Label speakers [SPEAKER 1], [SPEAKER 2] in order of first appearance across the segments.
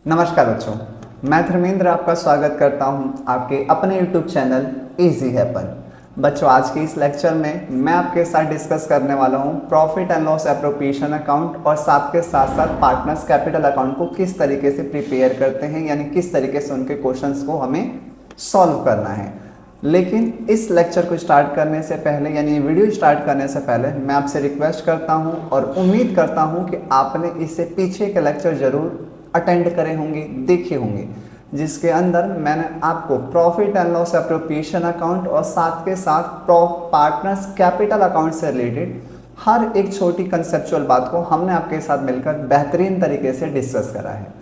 [SPEAKER 1] नमस्कार बच्चों, मैं धर्मेंद्र आपका स्वागत करता हूं आपके अपने YouTube चैनल इजी है पर। बच्चों, आज के इस लेक्चर में मैं आपके साथ डिस्कस करने वाला हूं profit and loss appropriation account और साथ के साथ साथ पार्टनर्स कैपिटल अकाउंट को किस तरीके से प्रिपेयर करते हैं, यानी किस तरीके से उनके क्वेश्चंस को हमें सॉल्व करना है। लेकिन इस लेक्चर को स्टार्ट करने से पहले, यानी वीडियो स्टार्ट करने से पहले, मैं आपसे रिक्वेस्ट करता हूं और उम्मीद करता हूं कि आपने इससे पीछे के लेक्चर जरूर अटेंड करे होंगे, देखे होंगे, जिसके अंदर मैंने आपको profit and loss appropriation account और साथ के साथ पार्टनर्स कैपिटल अकाउंट से रिलेटेड हर एक छोटी कंसेप्चुअल बात को हमने आपके साथ मिलकर बेहतरीन तरीके से डिस्कस करा है।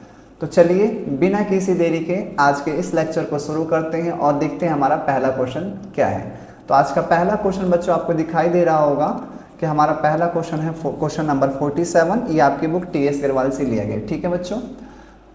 [SPEAKER 1] तो चलिए बिना किसी देरी के आज के इस लेक्चर को शुरू करते हैं और देखते हैं हमारा पहला क्वेश्चन क्या है। तो आज का पहला क्वेश्चन बच्चों आपको दिखाई दे रहा होगा कि हमारा पहला क्वेश्चन है क्वेश्चन नंबर 47। ये आपकी बुक टीएस अग्रवाल से लिया गया, ठीक है बच्चों।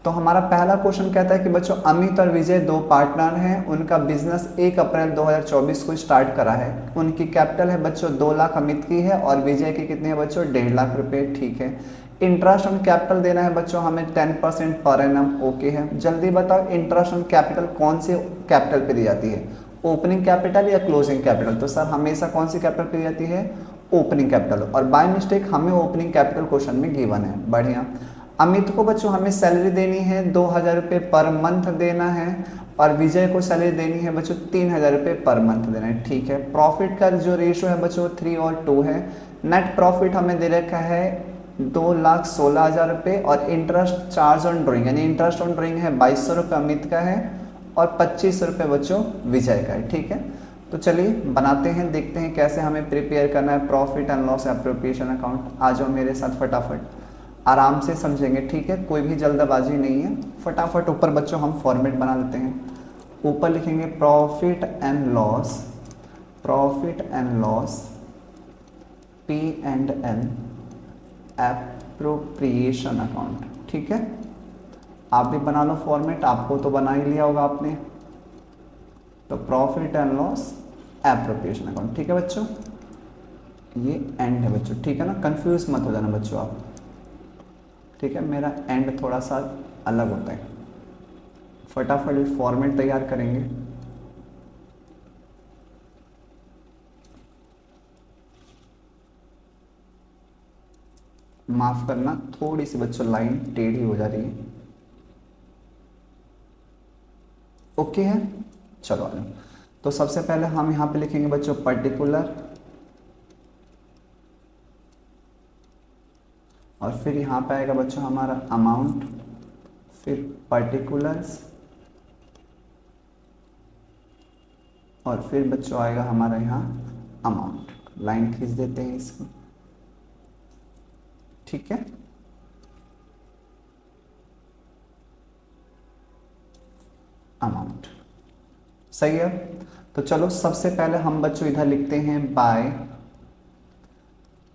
[SPEAKER 1] तो हमारा पहला क्वेश्चन कहता है कि बच्चों अमित और विजय दो पार्टनर हैं, उनका बिजनेस 1 अप्रैल 2024 को स्टार्ट करा है। उनकी कैपिटल है बच्चों 2 लाख अमित की है और विजय की कितनी है बच्चों 1.5 लाख रुपए, ठीक है। इंटरेस्ट ऑन कैपिटल देना है बच्चों हमें 10% पर एनम, ओके है। जल्दी बताओ इंटरेस्ट ऑन कैपिटल कौन से कैपिटल पे दी जाती है, ओपनिंग कैपिटल या क्लोजिंग कैपिटल? तो सर हमेशा कौन सी कैपिटल पे दी जाती है, ओपनिंग कैपिटल। और बाय मिस्टेक हमें ओपनिंग कैपिटल क्वेश्चन में गिवन है, बढ़िया। अमित को बच्चों हमें सैलरी देनी है 2000 रुपये पर मंथ देना है और विजय को सैलरी देनी है बच्चों 3000 रुपये पर मंथ देना है, ठीक है। प्रॉफिट का जो रेशो है बच्चों 3 और 2 है। नेट प्रॉफिट हमें दे रखा है 2,16,000 रुपये और इंटरेस्ट चार्ज ऑन ड्राइंग, यानी इंटरेस्ट ऑन ड्राइंग है 2200 रुपये अमित का है और 25 रुपये बच्चों विजय का है, ठीक है। तो चलिए बनाते हैं, देखते हैं कैसे हमें प्रिपेयर करना है profit and loss appropriation account. आ जाओ मेरे साथ फटाफट, आराम से समझेंगे, ठीक है, कोई भी जल्दबाजी नहीं है। फटाफट ऊपर बच्चों हम फॉर्मेट बना लेते हैं। ऊपर लिखेंगे profit and loss, profit and loss P&L appropriation account, ठीक है। आप भी बना लो फॉर्मेट, आपको तो बना ही लिया होगा आपने। तो profit and loss appropriation account, ठीक है बच्चों। ये एंड है बच्चों, ठीक है ना, कंफ्यूज मत हो जाना बच्चों आप, ठीक है। मेरा एंड थोड़ा सा अलग होता है। फटाफट फॉर्मेट तैयार करेंगे। माफ करना, थोड़ी सी बच्चों लाइन टेढ़ी हो जा रही है, ओके है। चलो तो सबसे पहले हम यहां पे लिखेंगे बच्चों पर्टिकुलर और फिर यहाँ पे आएगा बच्चों हमारा अमाउंट, फिर पर्टिकुलर्स और फिर बच्चों आएगा हमारा यहाँ अमाउंट। लाइन खींच देते हैं इसकी, ठीक है। अमाउंट सही है। तो चलो सबसे पहले हम बच्चों इधर लिखते हैं by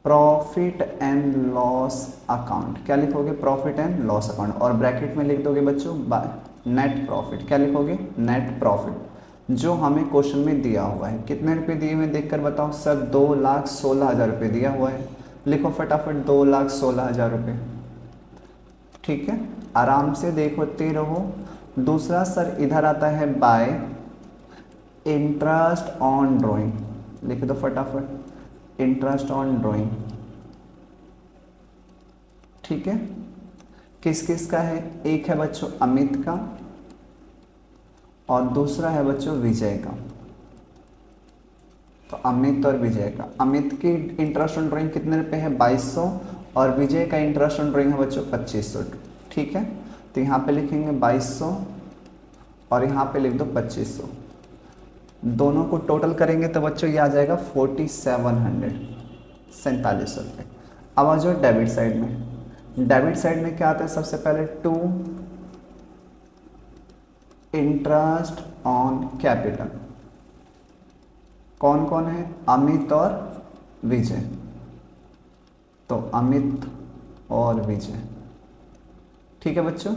[SPEAKER 1] profit and loss account. क्या लिखोगे, प्रॉफिट एंड लॉस अकाउंट, और ब्रैकेट में लिख दोगे बच्चों बाय नेट प्रॉफिट। क्या लिखोगे, नेट प्रॉफिट, जो हमें क्वेश्चन में दिया हुआ है। कितने रुपए दिए हुए देखकर बताओ सर, 2,16,000 रुपये दिया हुआ है। लिखो फटाफट 2,16,000 रुपये, ठीक है। आराम से देखते रहो। दूसरा सर इधर आता है बाय इंटरेस्ट ऑन ड्राइंग, लिख दो फटाफट इंटरेस्ट ऑन ड्राइंग, ठीक है। किस किस का है, एक है बच्चों अमित का और दूसरा है बच्चों विजय का। तो अमित और विजय का, अमित की इंटरेस्ट ऑन ड्राइंग कितने रुपए है 2200 और विजय का इंटरेस्ट ऑन ड्राइंग है बच्चों 2500, ठीक है। तो यहाँ पे लिखेंगे 2200 और यहाँ पे लिख दो 2500, दोनों को टोटल करेंगे तो बच्चों ये आ जाएगा 4700, 4700 रुपये। अब आ जाओ डेबिट साइड में। डेबिट साइड में क्या आता है, सबसे पहले टू इंटरेस्ट ऑन कैपिटल। कौन कौन है, अमित और विजय। तो अमित और विजय, ठीक है बच्चों।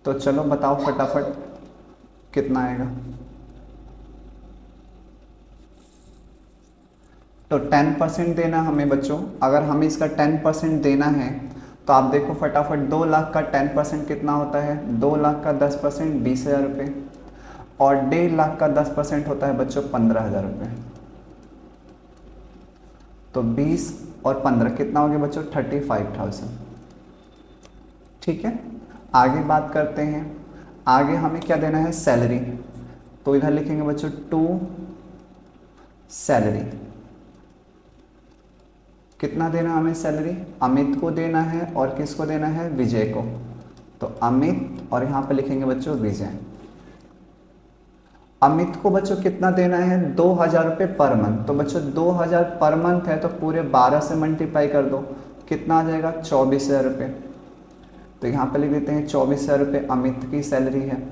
[SPEAKER 1] तो चलो बताओ फटाफट कितना आएगा। तो 10% देना हमें बच्चों, अगर हमें इसका 10% देना है तो तो आप देखो फटाफट 2 लाख का 10% कितना होता है, 2 लाख का 10% 20,000 रुपये, और 1.5 लाख का 10% होता है बच्चों 15,000 रुपये। तो 20 और 15 कितना हो गया बच्चों, 35,000। ठीक है, आगे बात करते हैं। आगे हमें क्या देना है, सैलरी। तो इधर लिखेंगे बच्चों टू सैलरी। कितना देना हमें सैलरी, अमित को देना है और किसको देना है, विजय को। तो अमित और यहाँ पे लिखेंगे बच्चों विजय। अमित को बच्चों कितना देना है, 2,000 रुपये पर मंथ। तो बच्चों 2,000 पर मंथ है तो पूरे 12 से मल्टीप्लाई कर दो, कितना आ जाएगा, 24,000 रुपये। तो यहाँ पे लिख देते हैं 24,000 रुपये अमित की सैलरी है।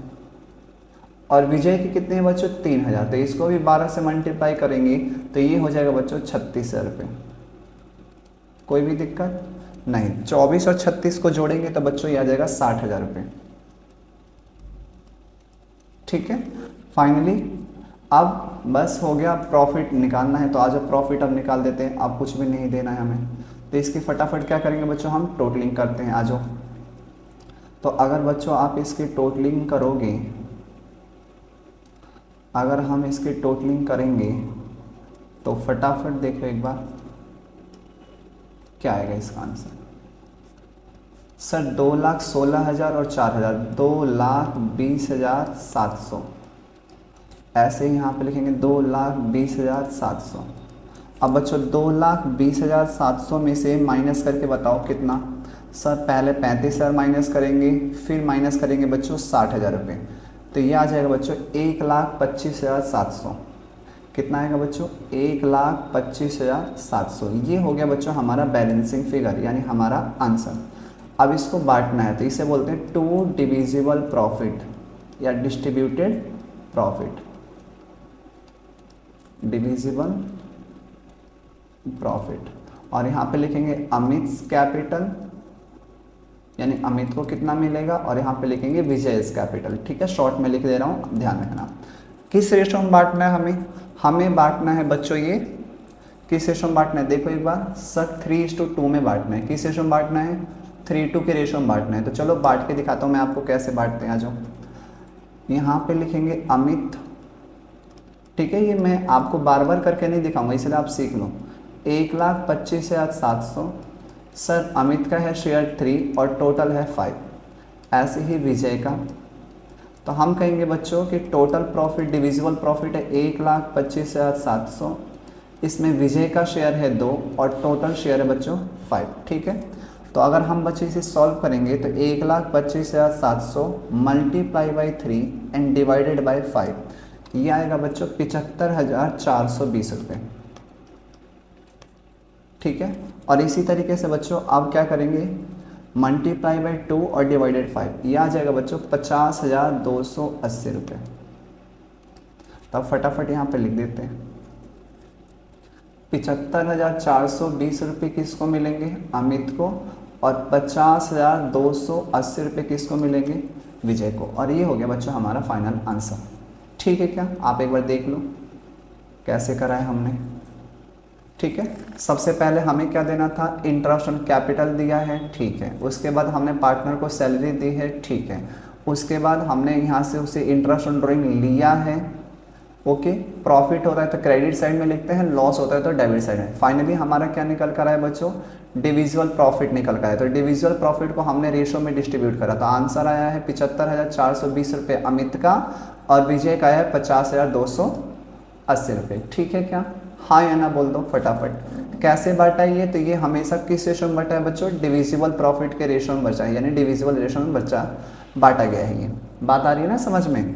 [SPEAKER 1] और विजय की कितने हैं बच्चों, 3,000। तो इसको भी 12 से मल्टीप्लाई करेंगे तो ये हो जाएगा बच्चों 36,000 रुपये। कोई भी दिक्कत नहीं, 24 और 36 को जोड़ेंगे तो बच्चों ये आ जाएगा 60,000 रुपये। ठीक है, फाइनली अब बस हो गया, प्रॉफिट निकालना है। तो आज अब प्रॉफिट अब निकाल देते हैं, अब कुछ भी नहीं देना है हमें। तो इसकी फटाफट क्या करेंगे बच्चों, हम टोटलिंग करते हैं। आ जाओ। तो अगर बच्चों आप इसकी टोटलिंग करोगे, अगर हम इसकी टोटलिंग करेंगे तो फटाफट देखो एक बार क्या आएगा इसका आंसर। सर 2,16,000 और 4,000, 2,20,700। ऐसे ही यहाँ पे लिखेंगे 2,20,700। अब बच्चों 2,20,700 में से माइनस करके बताओ कितना। सर पहले 35,000 माइनस करेंगे, फिर माइनस करेंगे बच्चों 60,000 रुपये। तो ये आ जाएगा बच्चों 1,25,700। कितना आएगा बच्चों, 1,25,700। ये हो गया बच्चों हमारा बैलेंसिंग फिगर, यानी हमारा आंसर। अब इसको बांटना है तो इसे बोलते हैं टू डिविजिबल प्रॉफिट या डिस्ट्रीब्यूटेड प्रॉफिट, डिविजिबल प्रॉफिट। और यहाँ पे लिखेंगे अमित कैपिटल, यानी अमित को कितना मिलेगा, और यहाँ पे लिखेंगे विजय कैपिटल। ठीक है, शॉर्ट में लिख दे रहा हूँ, ध्यान रखना। किस रेशो में बांटना है हमें बांटना है बच्चों, ये किस रेशो में बांटना है, देखो एक बार, सर 3:2 में बांटना है। किस रेशो में बांटना है, 3:2 के रेशो में बांटना है। तो चलो बांट के दिखाता हूँ मैं आपको कैसे बांटते हैं। आ जाओ, यहाँ पे लिखेंगे अमित। ठीक है, ये मैं आपको बार बार करके नहीं दिखाऊंगा, इसलिए आप सीख लो। 1,25,700। सर अमित का है शेयर 3 और टोटल है 5। ऐसे ही विजय का, तो हम कहेंगे बच्चों कि टोटल प्रॉफिट डिविजिबल प्रॉफिट है 1,25,700। इसमें विजय का शेयर है 2 और टोटल शेयर है बच्चों 5। ठीक है, तो अगर हम बच्चे इसे सॉल्व करेंगे तो 1,25,700 multiply by 3 and divided by 5, ये आएगा बच्चों 75,420 रुपये। ठीक है, और इसी तरीके से बच्चों अब क्या करेंगे, मल्टीप्लाई बाई 2 और डिवाइडेड 5, ये आ जाएगा बच्चों 50,280 रुपये। तब फटाफट यहाँ पे लिख देते हैं 75,420 रुपये किसको मिलेंगे, अमित को, और 50,280 रुपये किसको मिलेंगे, विजय को। और ये हो गया बच्चों हमारा फाइनल आंसर। ठीक है क्या, आप एक बार देख लो कैसे करा है हमने। ठीक है, सबसे पहले हमें क्या देना था, इंटरेस्ट ऑन कैपिटल दिया है। ठीक है, उसके बाद हमने पार्टनर को सैलरी दी है। ठीक है, उसके बाद हमने यहाँ से उसे इंटरेस्ट ऑन ड्राइंग लिया है। ओके, प्रॉफिट होता है तो क्रेडिट साइड में लिखते हैं, लॉस होता है तो डेबिट साइड में। फाइनली हमारा क्या निकल कर आया बच्चों, डिविजिबल प्रॉफिट निकल कर आया। तो डिविजिबल प्रॉफिट को हमने रेशो में डिस्ट्रीब्यूट करा, तो आंसर आया है 75,420 रुपये अमित का, और विजय का है 50,280 रुपये। ठीक है क्या, हाँ या ना बोल दो फटाफट। कैसे बांटा ये, तो ये हमेशा किस रेशो में बटा है बच्चों, डिविजिबल प्रॉफिट के रेशो में बचा है, यानी डिविजिबल रेशो में बांटा गया है। ये बात आ रही है ना समझ में,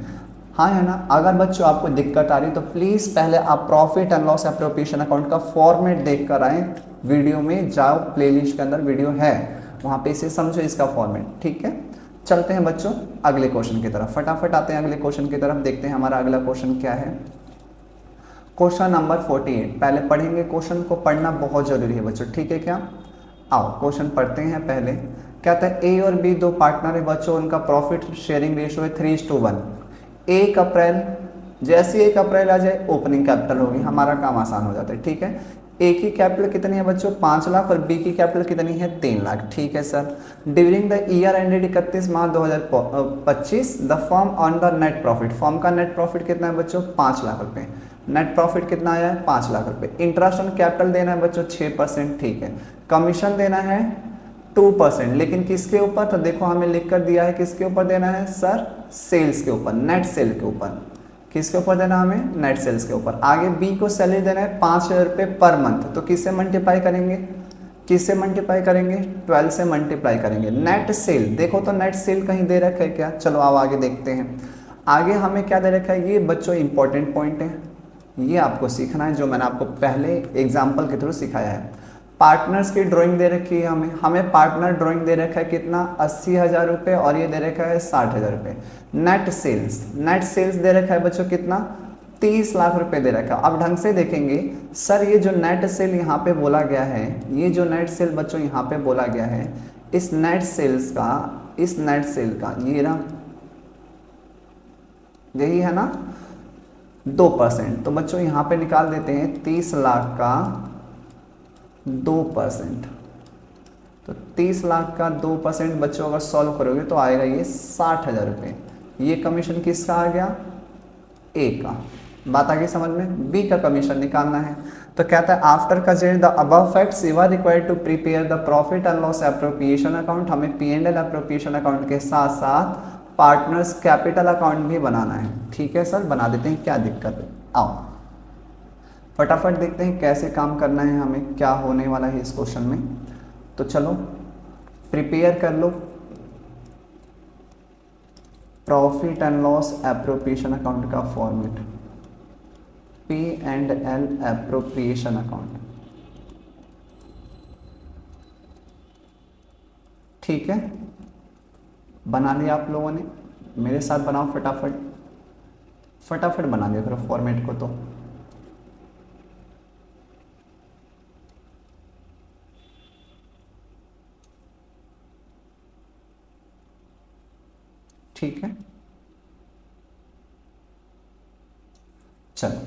[SPEAKER 1] हाँ है ना। अगर बच्चों आपको दिक्कत आ रही है तो प्लीज़ पहले आप profit and loss appropriation account का फॉर्मेट देख कर आएँ। वीडियो में जाओ, प्लेलिस्ट के अंदर वीडियो है, वहाँ पे इसे समझो इसका फॉर्मेट। ठीक है, चलते हैं बच्चों अगले क्वेश्चन की तरफ। फटाफट आते हैं अगले क्वेश्चन की तरफ, देखते हैं हमारा अगला क्वेश्चन क्या है। Question number 48। पहले पढ़ेंगे, क्वेश्चन को पढ़ना बहुत जरूरी है बच्चों। ठीक है क्या, आओ क्वेश्चन पढ़ते हैं। पहले कहता है ए और बी दो पार्टनर है बच्चों, उनका प्रॉफिट शेयरिंग रेशियो है 3:1। 1 अप्रैल, जैसे 1 अप्रैल आ जाए ओपनिंग कैपिटल होगी, हमारा काम आसान हो जाता है। ठीक है, ए की कैपिटल कितनी है बच्चों 5 लाख और बी की कैपिटल कितनी है 3 लाख। ठीक है sir. During the year ended 31 March 2025 the firm on the net profit, firm का नेट प्रॉफिट कितना है बच्चों 5 लाख रुपए। नेट प्रॉफिट कितना आया है 5 लाख रुपए। इंटरेस्ट ऑन कैपिटल देना है बच्चों 6%। ठीक है। कमीशन देना है 2%, लेकिन किसके ऊपर, तो देखो हमें लिख कर दिया है किसके ऊपर देना है सर, सेल्स के ऊपर, नेट सेल के ऊपर। किसके ऊपर देना हमें, नेट सेल्स के ऊपर। आगे बी को सैलरी देना है 5,000 रुपये पर मंथ, तो किससे मल्टीप्लाई करेंगे, किससे मल्टीप्लाई करेंगे 12 से मल्टीप्लाई करेंगे। नेट सेल देखो तो नेट सेल कहीं दे रखा है क्या, चलो अब आगे देखते हैं। आगे हमें क्या दे रखा है, ये बच्चों इंपॉर्टेंट पॉइंट है, ये आपको सीखना है जो मैंने आपको पहले एग्जाम्पल के थ्रू सिखाया है। पार्टनर्स की ड्राइंग दे रखी है हमें पार्टनर ड्राइंग दे रखा है कितना 80,000 रुपये और ये दे रखा है 60,000 रुपये। नेट सेल्स दे रखा है बच्चों कितना 30 लाख रुपए दे रखा है। अब ढंग से देखेंगे सर, ये जो नेट सेल यहाँ पे बोला गया है, ये जो नेट सेल बच्चों यहाँ पे बोला गया है, इस नेट सेल का ये ना, यही है ना 2%, तो बच्चों यहाँ पे निकाल देते हैं 30 लाख का 2%, तो 30 लाख का 2% बच्चों अगर सॉल्व करोगे तो आएगा ये 60,000 रुपये। ये कमीशन किसका आ गया, ए का। बात आ गई समझ में। बी का कमीशन निकालना है, तो कहता है after considering the above facts you are required to prepare the profit and loss appropriation account. हमें P&L एप्रोप्रिएशन अकाउंट के साथ साथ पार्टनर्स कैपिटल अकाउंट भी बनाना है। ठीक है सर, बना देते हैं, क्या दिक्कत है। आओ फटाफट देखते हैं कैसे काम करना है हमें, क्या होने वाला है इस क्वेश्चन में। तो चलो प्रिपेयर कर लो profit and loss appropriation account का फॉर्मेट, P&L एप्रोप्रिएशन अकाउंट। ठीक है, बना लिया आप लोगों ने, मेरे साथ बनाओ फटाफट, फटाफट बना दिया करो फॉर्मेट को। तो ठीक है, चलो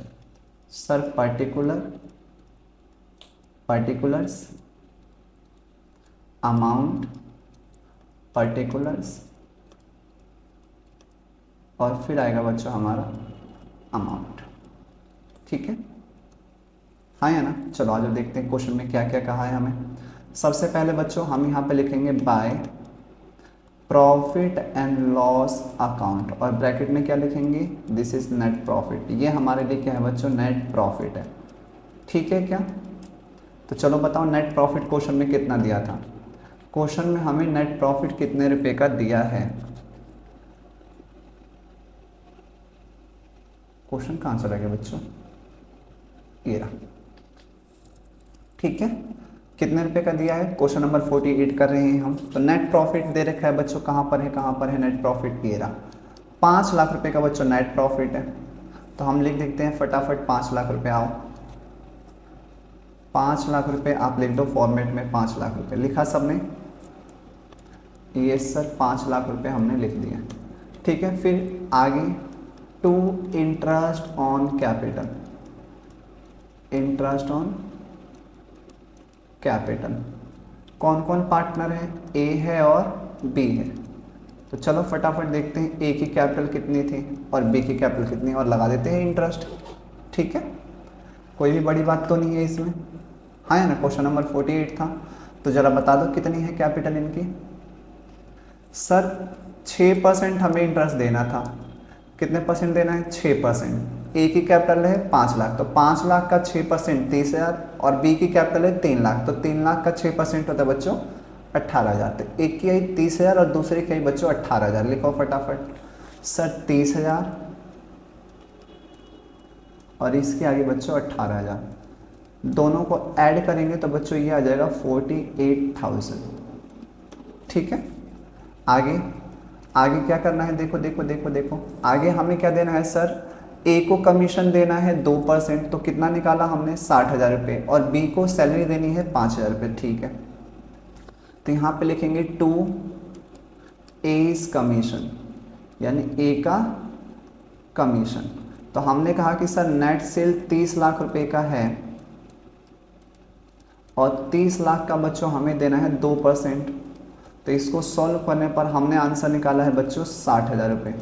[SPEAKER 1] सर पर्टिकुलर्स अमाउंट, पर्टिकुलर्स और फिर आएगा बच्चों हमारा अमाउंट। ठीक है, हाँ या ना। चलो आज देखते हैं क्वेश्चन में क्या क्या कहा है हमें। सबसे पहले बच्चों हम यहाँ पे लिखेंगे by profit and loss account और ब्रैकेट में क्या लिखेंगे, दिस इज नेट प्रॉफिट। ये हमारे लिए क्या है बच्चों, नेट प्रॉफिट है। ठीक है क्या, तो चलो बताओ नेट प्रॉफिट क्वेश्चन में कितना दिया था। क्वेश्चन में हमें नेट प्रॉफिट कितने रुपए का दिया है, क्वेश्चन कहाँ चला गया बच्चों, ये रहा। ठीक है, कितने रुपए का दिया है, क्वेश्चन नंबर 48 कर रहे हैं हम। तो नेट प्रॉफिट दे रखा है बच्चों, कहाँ पर है, कहाँ पर है नेट प्रॉफिट, ये रहा 5 लाख रुपए का बच्चों नेट प्रॉफिट है। तो हम लिख देते हैं फटाफट 5 लाख रुपए। आओ 5 लाख रुपए आप लिख दो फॉर्मेट में, 5 लाख रुपए लिखा सबने, ये सर 5 लाख रुपए हमने लिख दिया। ठीक है, फिर आगे to interest on capital, interest on capital. कौन कौन पार्टनर है, ए है और बी है। तो चलो फटाफट देखते हैं ए की कैपिटल कितनी थी और बी की कैपिटल कितनी, और लगा देते हैं इंटरेस्ट। ठीक है, कोई भी बड़ी बात तो नहीं है इसमें, हाँ है ना। क्वेश्चन नंबर 48 था, तो जरा बता दो कितनी है कैपिटल इनकी। सर 6% हमें इंटरेस्ट देना था, कितने परसेंट देना है 6%। ए की कैपिटल है 5 लाख, तो 5 लाख का 6% 30,000 और बी की कैपिटल है 3 लाख, तो 3 लाख का 6% होता है बच्चों 18,000। तो एक की आई 30,000 और दूसरे की आई बच्चों 18,000। लिखो फटाफट सर 30,000 और इसके आगे बच्चों 18,000, दोनों को ऐड करेंगे तो बच्चों ये आ जाएगा 48,000। ठीक है, आगे आगे क्या करना है, देखो देखो देखो देखो, आगे हमें क्या देना है सर, ए को कमीशन देना है 2%, तो कितना निकाला हमने 60,000 रुपये, और बी को सैलरी देनी है 5,000 रुपये। ठीक है, तो यहाँ पे लिखेंगे टू एज कमीशन, यानी ए का कमीशन। तो हमने कहा कि सर नेट सेल 30 लाख रुपए का है, और 30 लाख का बच्चों हमें देना है 2%। तो इसको सॉल्व करने पर हमने आंसर निकाला है बच्चों 60,000 रुपये।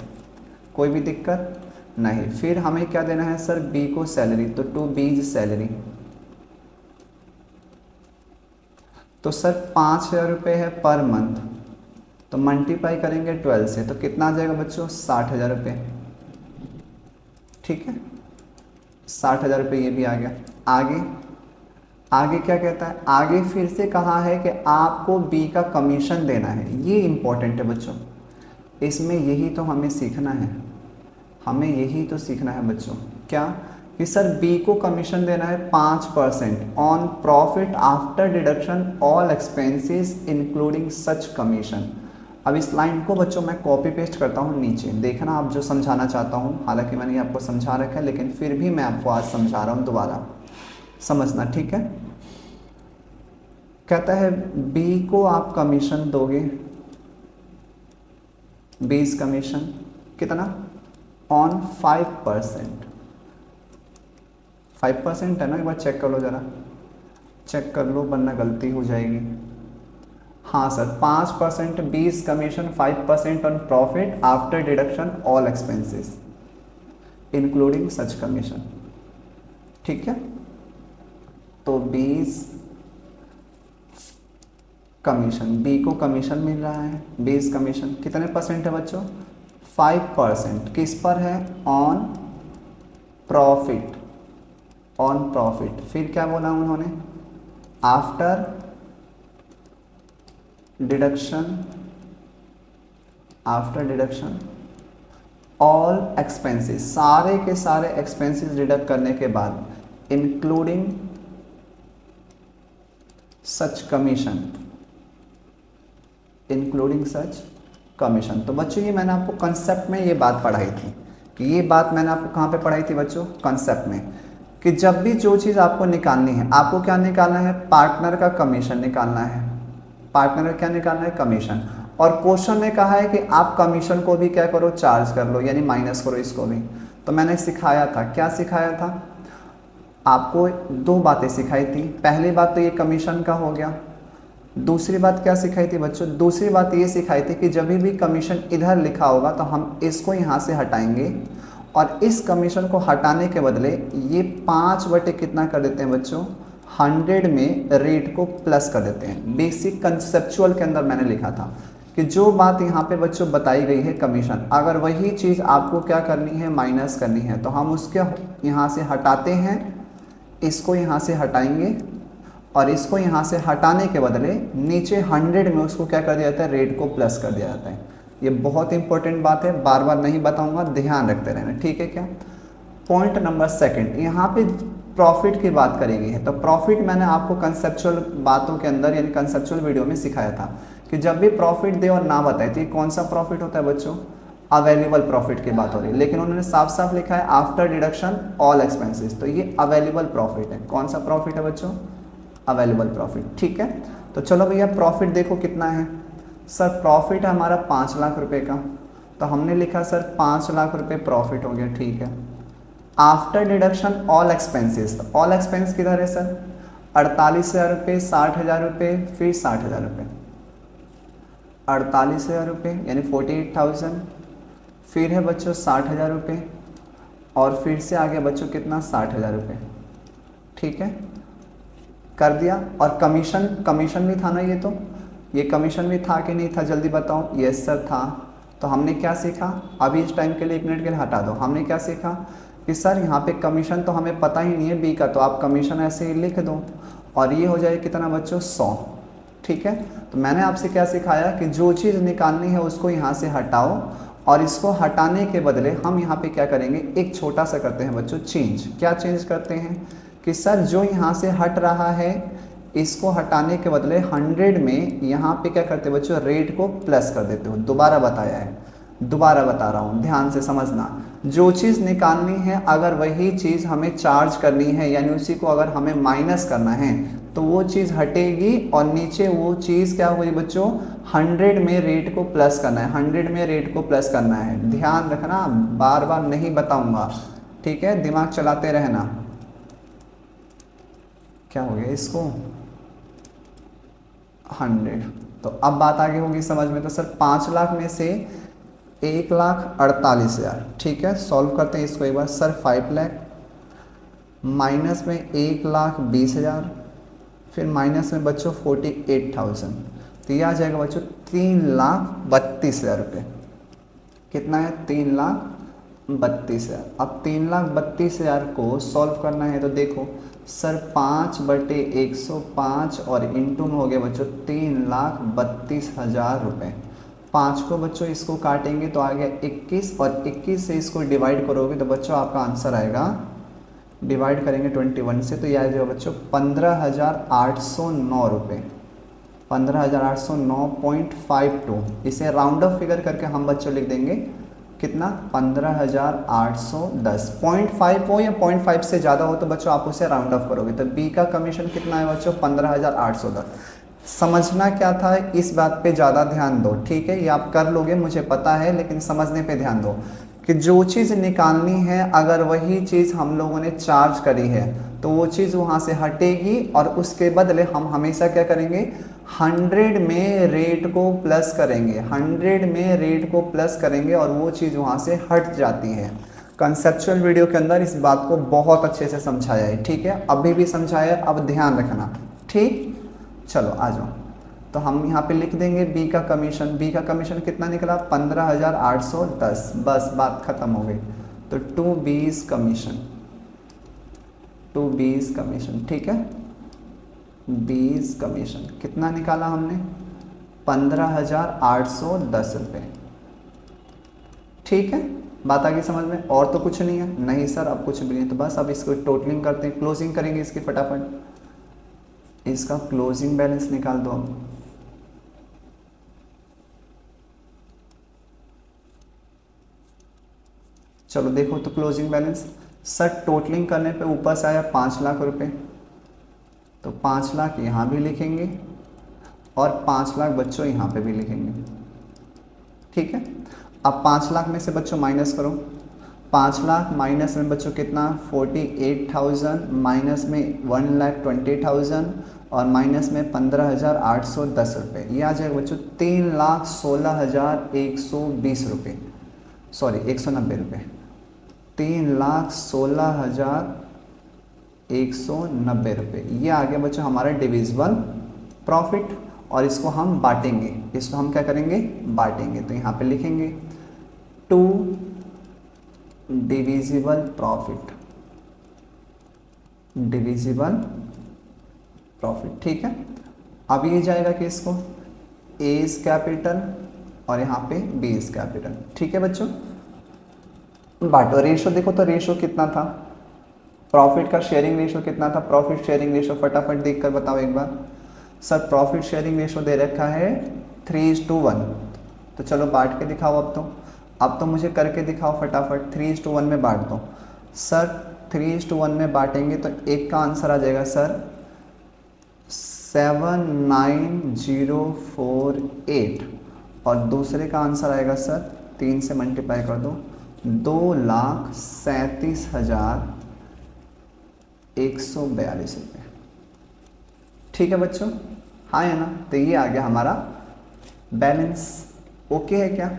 [SPEAKER 1] कोई भी दिक्कत नहीं। फिर हमें क्या देना है सर, बी को सैलरी, तो 2 बीज सैलरी। तो सर 5,000 रुपये है पर मंथ, तो मल्टीप्लाई करेंगे 12 से, तो कितना आ जाएगा बच्चों, 60,000 रुपये। ठीक है, 60,000 रुपये ये भी आ गया। आगे आगे क्या कहता है, आगे फिर से कहा है कि आपको बी का कमीशन देना है। ये इंपॉर्टेंट है बच्चों, इसमें यही तो हमें सीखना है, हमें यही तो सीखना है बच्चों। क्या कि सर बी को कमीशन देना है 5% on profit after deduction all expenses including such commission. अब इस लाइन को बच्चों मैं कॉपी पेस्ट करता हूँ नीचे, देखना आप जो समझाना चाहता हूँ। हालांकि मैंने आपको समझा रखा है, लेकिन फिर भी मैं आपको आज समझा रहा हूँ, दोबारा समझना, ठीक है। कहता है बी को आप कमीशन दोगे, बीस कमीशन कितना, ऑन 5%। 5% है ना, एक बार चेक कर लो, ज़रा चेक कर लो वरना गलती हो जाएगी। हाँ sir, 5% 20 commission, 5% on profit after deduction all expenses including such commission. ठीक है, तो 20 कमीशन, बी को कमीशन मिल रहा है 20 कमीशन, कितने परसेंट है बच्चों, 5%। किस पर है, ऑन प्रॉफिट, ऑन प्रॉफिट। फिर क्या बोला उन्होंने, after deduction, after deduction all expenses, सारे के सारे एक्सपेंसेस डिडक्ट करने के बाद, इंक्लूडिंग सच कमीशन, इंक्लूडिंग सच कमीशन। तो बच्चों ये मैंने आपको कंसेप्ट में ये बात पढ़ाई थी, कि ये बात मैंने आपको कहाँ पे पढ़ाई थी बच्चों, कंसेप्ट में, कि जब भी जो चीज़ आपको निकालनी है, आपको क्या निकालना है, पार्टनर का कमीशन निकालना है। पार्टनर का क्या निकालना है, कमीशन। और क्वेश्चन में कहा है कि आप कमीशन को भी क्या करो, चार्ज कर लो, यानी माइनस करो इसको भी। तो मैंने सिखाया था, क्या सिखाया था आपको, दो बातें सिखाई थी। पहली बात तो ये कमीशन का हो गया, दूसरी बात क्या सिखाई थी बच्चों, दूसरी बात ये सिखाई थी कि जब भी कमीशन इधर लिखा होगा तो हम इसको यहाँ से हटाएंगे, और इस कमीशन को हटाने के बदले ये 5 बटे कितना कर देते हैं बच्चों, 100 में रेट को प्लस कर देते हैं। बेसिक कंसेप्चुअल के अंदर मैंने लिखा था कि जो बात यहाँ पे बच्चों बताई गई है कमीशन, अगर वही चीज़ आपको क्या करनी है, माइनस करनी है, तो हम उसके यहाँ से हटाते हैं, इसको यहाँ से हटाएंगे, और इसको यहाँ से हटाने के बदले नीचे 100 में उसको क्या कर दिया जाता है, रेट को प्लस कर दिया जाता है। ये बहुत इंपॉर्टेंट बात है, बार बार नहीं बताऊंगा, ध्यान रखते रहना, ठीक है क्या। पॉइंट नंबर सेकंड, यहाँ पे प्रॉफिट की बात करी गई है। तो प्रॉफिट मैंने आपको कंसेप्चुअल बातों के अंदर, यानी कंसेप्चुअल वीडियो में सिखाया था कि जब भी प्रॉफिट दे और ना बताए तो ये कौन सा प्रॉफिट होता है बच्चों, अवेलेबल प्रॉफिट की बात हो रही है। लेकिन उन्होंने साफ साफ लिखा है आफ्टर डिडक्शन ऑल एक्सपेंसेस, तो ये अवेलेबल प्रॉफिट है। कौन सा प्रॉफिट है बच्चों, अवेलेबल प्रॉफिट। ठीक है, तो चलो भैया प्रॉफिट देखो कितना है। सर प्रॉफिट है हमारा 5 लाख रुपए का, तो हमने लिखा सर 5 लाख रुपए प्रॉफिट हो गया, ठीक है। आफ्टर डिडक्शन ऑल एक्सपेंसेस, तो ऑल एक्सपेंस किधर है सर, 48,000 रुपये, 60,000 रुपये, फिर 60,000 रुपये, 48,000 रुपये यानी 48,000, फिर है बच्चों 60,000 रुपये, और फिर से आ गया बच्चों कितना, 60,000 रुपये। ठीक है, कर दिया। और कमीशन, कमीशन भी था ना, ये कमीशन भी था कि नहीं था, जल्दी बताओ। यस सर था। तो हमने क्या सीखा, अभी इस टाइम के लिए 1 मिनट के लिए हटा दो, हमने क्या सीखा कि सर यहाँ पे कमीशन तो हमें पता ही नहीं है बी का, तो आप कमीशन ऐसे ही लिख दो, और ये हो जाए कितना बच्चों, 100। ठीक है, तो मैंने आपसे क्या सिखाया कि जो चीज़ निकालनी है उसको यहाँ से हटाओ, और इसको हटाने के बदले हम यहाँ पे क्या करेंगे, एक छोटा सा करते हैं बच्चों चेंज। क्या चेंज करते हैं कि सर जो यहाँ से हट रहा है इसको हटाने के बदले 100 में यहाँ पे क्या करते हैं बच्चों, रेट को प्लस कर देते हो। दोबारा बताया है, दोबारा बता रहा हूँ, ध्यान से समझना। जो चीज़ निकालनी है अगर वही चीज़ हमें चार्ज करनी है, यानी उसी को अगर हमें माइनस करना है, तो वो चीज़ हटेगी और नीचे वो चीज़ क्या होगी बच्चों, 100 में रेट को प्लस करना है, 100 में रेट को प्लस करना है। ध्यान रखना, बार बार नहीं बताऊँगा, ठीक है, दिमाग चलाते रहना। क्या हो गया इसको, 100। तो अब बात आगे होगी समझ में। तो सर 5 लाख में से 1,48,000, ठीक है, सॉल्व करते हैं इसको एक बार। सर 5 लाख माइनस में 1,20,000, फिर माइनस में बच्चों 48,000, तो ये आ जाएगा बच्चों 3,32,000 रुपये। कितना है? 3,32,000। अब 3,32,000 को सॉल्व करना है तो देखो सर 5/105 और इंटू में हो गया बच्चों 3,32,000 रुपये। 5 को बच्चों इसको काटेंगे तो आ गया 21, और 21 से इसको डिवाइड करोगे तो बच्चों आपका आंसर आएगा, डिवाइड करेंगे 21 से तो यह आ जाएगा बच्चों 15,809 रुपये। 15,809.52। इसे राउंड ऑफ फिगर करके हम बच्चों लिख देंगे कितना? 15,810। 0.5 हो या 0.5 से ज़्यादा हो तो बच्चों आप उसे राउंड ऑफ करोगे। तो बी का कमीशन कितना है बच्चों? 15,810। समझना क्या था, इस बात पे ज़्यादा ध्यान दो, ठीक है? ये आप कर लोगे मुझे पता है, लेकिन समझने पे ध्यान दो कि जो चीज़ निकालनी है अगर वही चीज़ हम लोगों ने चार्ज करी है तो वो चीज़ वहाँ से हटेगी, और उसके बदले हम हमेशा क्या करेंगे? 100 में रेट को प्लस करेंगे, 100 में रेट को प्लस करेंगे और वो चीज़ वहाँ से हट जाती है। कंसेप्चुअल वीडियो के अंदर इस बात को बहुत अच्छे से समझाया है, ठीक है? अभी भी समझाया, अब ध्यान रखना, ठीक? चलो आ जाओ। तो हम यहाँ पे लिख देंगे बी का कमीशन। बी का कमीशन कितना निकला? 15,810। बस बात खत्म हो गई। तो टू बीज कमीशन, टू बीज कमीशन, ठीक है? बीज कमीशन कितना निकाला हमने? 15,810 रुपये, ठीक है? बात आ गई समझ में? और तो कुछ नहीं है? नहीं सर अब कुछ भी नहीं। तो बस अब इसको टोटलिंग करते हैं, क्लोजिंग करेंगे इसकी फटाफट। इसका क्लोजिंग बैलेंस निकाल दो अब। चलो देखो तो क्लोजिंग बैलेंस सर टोटलिंग करने पे ऊपर से आया 5 लाख रुपए, तो 5 लाख यहाँ भी लिखेंगे और 5 लाख बच्चों यहाँ पे भी लिखेंगे, ठीक है? अब 5 लाख में से बच्चों माइनस करो। 5 लाख माइनस में बच्चों कितना? 48,000, माइनस में 1,20,000 और माइनस में 15,810 रुपये। ये आ जाएगा बच्चों 3,16,120 रुपये, सॉरी 190 रुपये। 3,16,190 रुपये। ये आ गया बच्चों हमारा डिविजिबल प्रॉफिट, और इसको हम बांटेंगे। इसको हम क्या करेंगे? बांटेंगे। तो यहाँ पे लिखेंगे to divisible profit, divisible profit, ठीक है? अब ये जाएगा कि इसको ए इज कैपिटल और यहाँ पे बी इज कैपिटल, ठीक है बच्चों? बांटो। रेशो देखो तो रेशो कितना था? प्रॉफिट का शेयरिंग रेशो कितना था? प्रॉफिट शेयरिंग रेशो फटाफट देखकर बताओ एक बार। सर प्रॉफिट शेयरिंग रेशो दे रखा है 3:1। तो चलो बांट के दिखाओ अब तो मुझे करके दिखाओ फटाफट। 3:1 में बांट दो। सर 3:1 में बांटेंगे तो एक का आंसर आ जाएगा सर 79048, और दूसरे का आंसर आएगा सर 3 से मल्टीप्लाई कर दो 2,37,142 रुपये, ठीक है बच्चों? हाँ है ना? तो ये आ गया हमारा बैलेंस। ओके है क्या?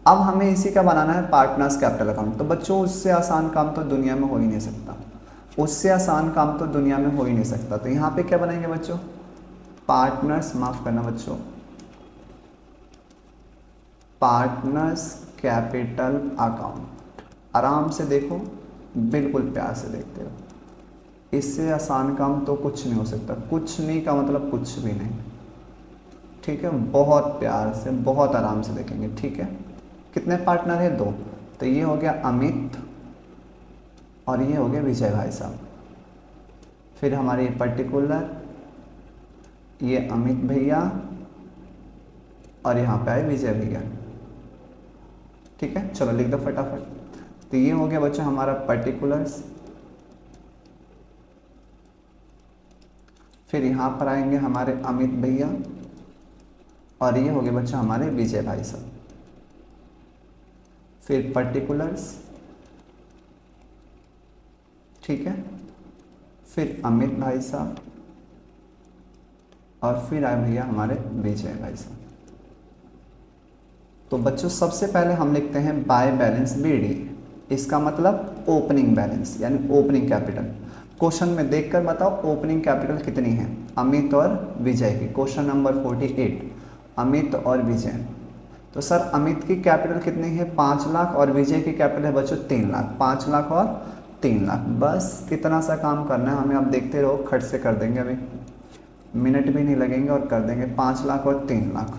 [SPEAKER 1] अब हमें इसी का बनाना है पार्टनर्स कैपिटल अकाउंट। तो बच्चों उससे आसान काम तो दुनिया में हो ही नहीं सकता, उससे आसान काम तो दुनिया में हो ही नहीं सकता। तो यहाँ पे क्या बनाएंगे बच्चों? पार्टनर्स, माफ करना बच्चों, पार्टनर्स कैपिटल अकाउंट। आराम से देखो, बिल्कुल प्यार से देखते हो। इससे आसान काम तो कुछ नहीं हो सकता। कुछ नहीं का मतलब कुछ भी नहीं, ठीक है? बहुत प्यार से, बहुत आराम से देखेंगे, ठीक है? कितने पार्टनर है? 2। तो ये हो गया अमित और ये हो गया विजय भाई साहब। फिर हमारे पर्टिकुलर ये अमित भैया और यहाँ पे आए विजय भैया, ठीक है? चलो लिख दो फटाफट। तो ये हो गया बच्चों हमारा पर्टिकुलर्स। फिर यहाँ पर आएंगे हमारे अमित भैया और ये हो गए बच्चों हमारे विजय भाई साहब। फिर पर्टिकुलर्स, ठीक है? फिर अमित भाई साहब और फिर आए भैया हमारे विजय भाई साहब। तो बच्चों सबसे पहले हम लिखते हैं बाय बैलेंस BD, इसका मतलब ओपनिंग बैलेंस यानी ओपनिंग कैपिटल। क्वेश्चन में देखकर बताओ ओपनिंग कैपिटल कितनी है अमित और विजय की। क्वेश्चन नंबर 48, अमित और विजय। तो सर अमित की कैपिटल कितनी है 5 लाख और विजय की कैपिटल है बच्चों 3 लाख। 5 लाख और 3 लाख, बस कितना सा काम करना है हमें। आप देखते रहो, खट से कर देंगे, अभी मिनट भी नहीं लगेंगे और कर देंगे। 5 लाख और 3 लाख,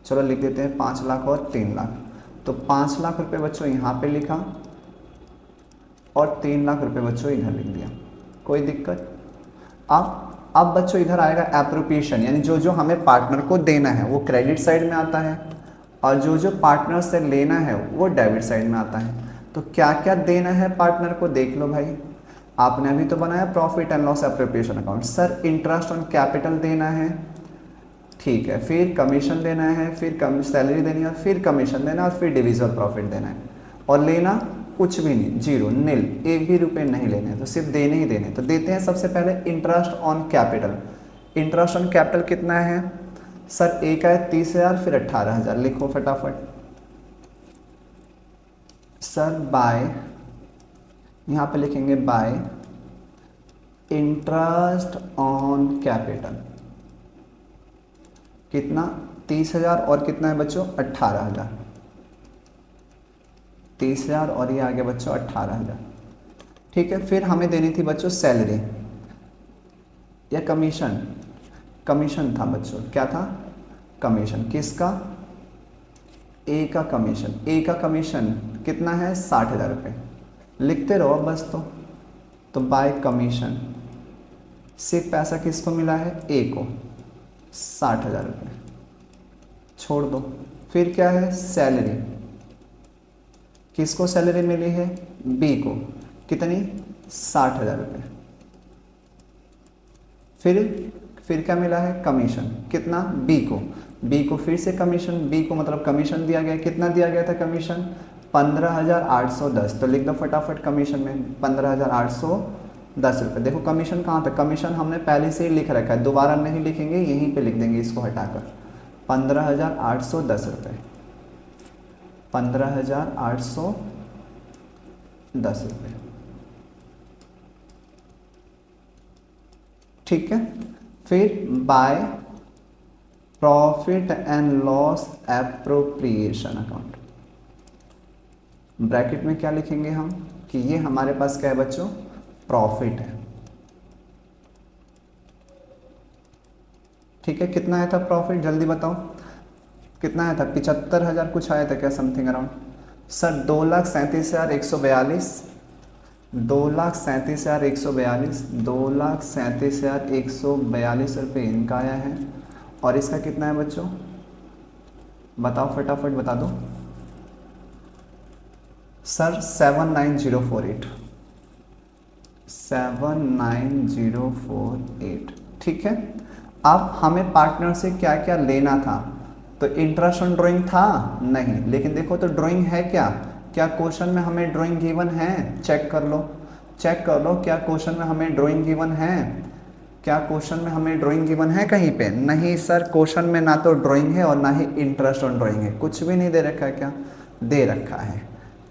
[SPEAKER 1] चलो लिख देते हैं 5 लाख और 3 लाख। तो 5 लाख रुपए बच्चों यहाँ पे लिखा और 3 लाख रुपए बच्चों इधर लिख दिया, कोई दिक्कत। अब बच्चों इधर आएगा एप्रोप्रिएशन, यानी जो जो हमें पार्टनर को देना है वो क्रेडिट साइड में आता है और जो जो पार्टनर से लेना है वो डेबिट साइड में आता है। तो क्या क्या देना है पार्टनर को देख लो भाई। आपने अभी तो बनाया profit and loss appropriation account. Sir interest on capital देना है, ठीक है, फिर कमीशन देना है, फिर सैलरी देनी है, फिर कमीशन देना है और फिर डिविजिबल प्रॉफिट देना है। और लेना कुछ भी नहीं, जीरो, नील, एक भी रुपए नहीं लेने हैं, तो सिर्फ देने ही देने। तो देते हैं सबसे पहले interest on capital. Interest on capital कितना है सर, एक है 30,000 फिर 18,000, लिखो फटाफट। सर बाय, यहाँ पे लिखेंगे बाय इंटरेस्ट ऑन कैपिटल कितना 30,000 और कितना है बच्चों 18,000। 30,000 और ये आ गया बच्चों 18,000, ठीक है। फिर हमें देनी थी बच्चों सैलरी या कमीशन। कमीशन था बच्चों, क्या था कमीशन, किसका ए का कमीशन। ए का कमीशन कितना है 60,000 रुपये, लिखते रहो बस। तो बाय कमीशन सिर्फ पैसा किसको मिला है ए को 60,000 रुपये, छोड़ दो। फिर क्या है सैलरी, किसको सैलरी मिली है बी को, कितनी 60,000 रुपये। फिर क्या मिला है कमीशन, कितना बी को। बी को फिर से कमीशन, बी को मतलब कमीशन दिया गया, कितना दिया गया था कमीशन 15,810। तो लिख दो फटाफट कमीशन में 15,810 रुपये। देखो कमीशन कहाँ था, कमीशन हमने पहले से ही लिख रखा है, दोबारा नहीं लिखेंगे, यहीं पे लिख देंगे इसको हटाकर 15,810 रुपये। 15,810 रुपये, ठीक है। फिर by profit and loss appropriation account, bracket में क्या लिखेंगे हम कि ये हमारे पास क्या है बच्चों प्रॉफिट है, ठीक है। कितना आया था प्रॉफिट जल्दी बताओ, कितना आया था 75,000 कुछ आया था क्या समथिंग अराउंड। सर 2,37,142, 2,37,142, 2,37,142 रुपये इनका आया है। और इसका कितना है बच्चों बताओ फटाफट बता दो। सर 79048, 79048, ठीक है। अब हमें पार्टनर से क्या क्या लेना था, तो इंटरेस्ट ऑन ड्राइंग था नहीं, लेकिन देखो तो ड्राइंग है क्या, क्या क्वेश्चन में हमें ड्राइंग गिवन है, चेक कर लो, चेक कर लो क्या क्वेश्चन में हमें ड्राइंग गिवन है, क्या क्वेश्चन में हमें ड्राइंग गिवन है कहीं पे, नहीं सर क्वेश्चन में ना तो ड्राइंग है और ना ही इंटरेस्ट ऑन ड्राइंग है, कुछ भी नहीं दे रखा है। क्या दे रखा है,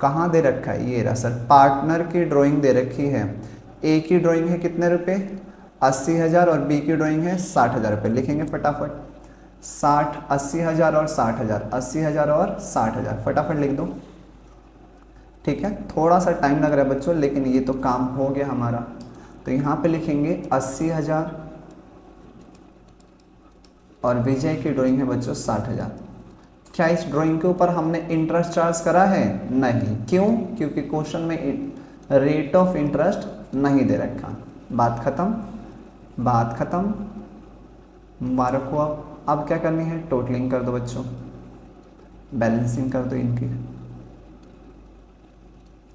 [SPEAKER 1] कहाँ दे रखा है, ये रहा सर पार्टनर की ड्राइंग दे रखी है। ए की ड्राइंग है कितने रुपए 80,000 और बी की ड्राइंग है 60,000 रुपये, लिखेंगे फटाफट 60, 80,000 और 60,000, 80,000 और 60,000 फटाफट लिख दो, ठीक है। थोड़ा सा टाइम लग रहा है बच्चों लेकिन ये तो काम हो गया हमारा। तो यहाँ पे लिखेंगे 80,000 और विजय की ड्राइंग है बच्चों 60,000। क्या इस ड्राइंग के ऊपर हमने इंटरेस्ट चार्ज करा है, नहीं, क्यों, क्योंकि क्वेश्चन में रेट ऑफ इंटरेस्ट नहीं दे रखा। बात खत्म, बात खत्म, मुबारक हो। अब क्या करनी है टोटलिंग कर दो बच्चों, बैलेंसिंग कर दो इनकी,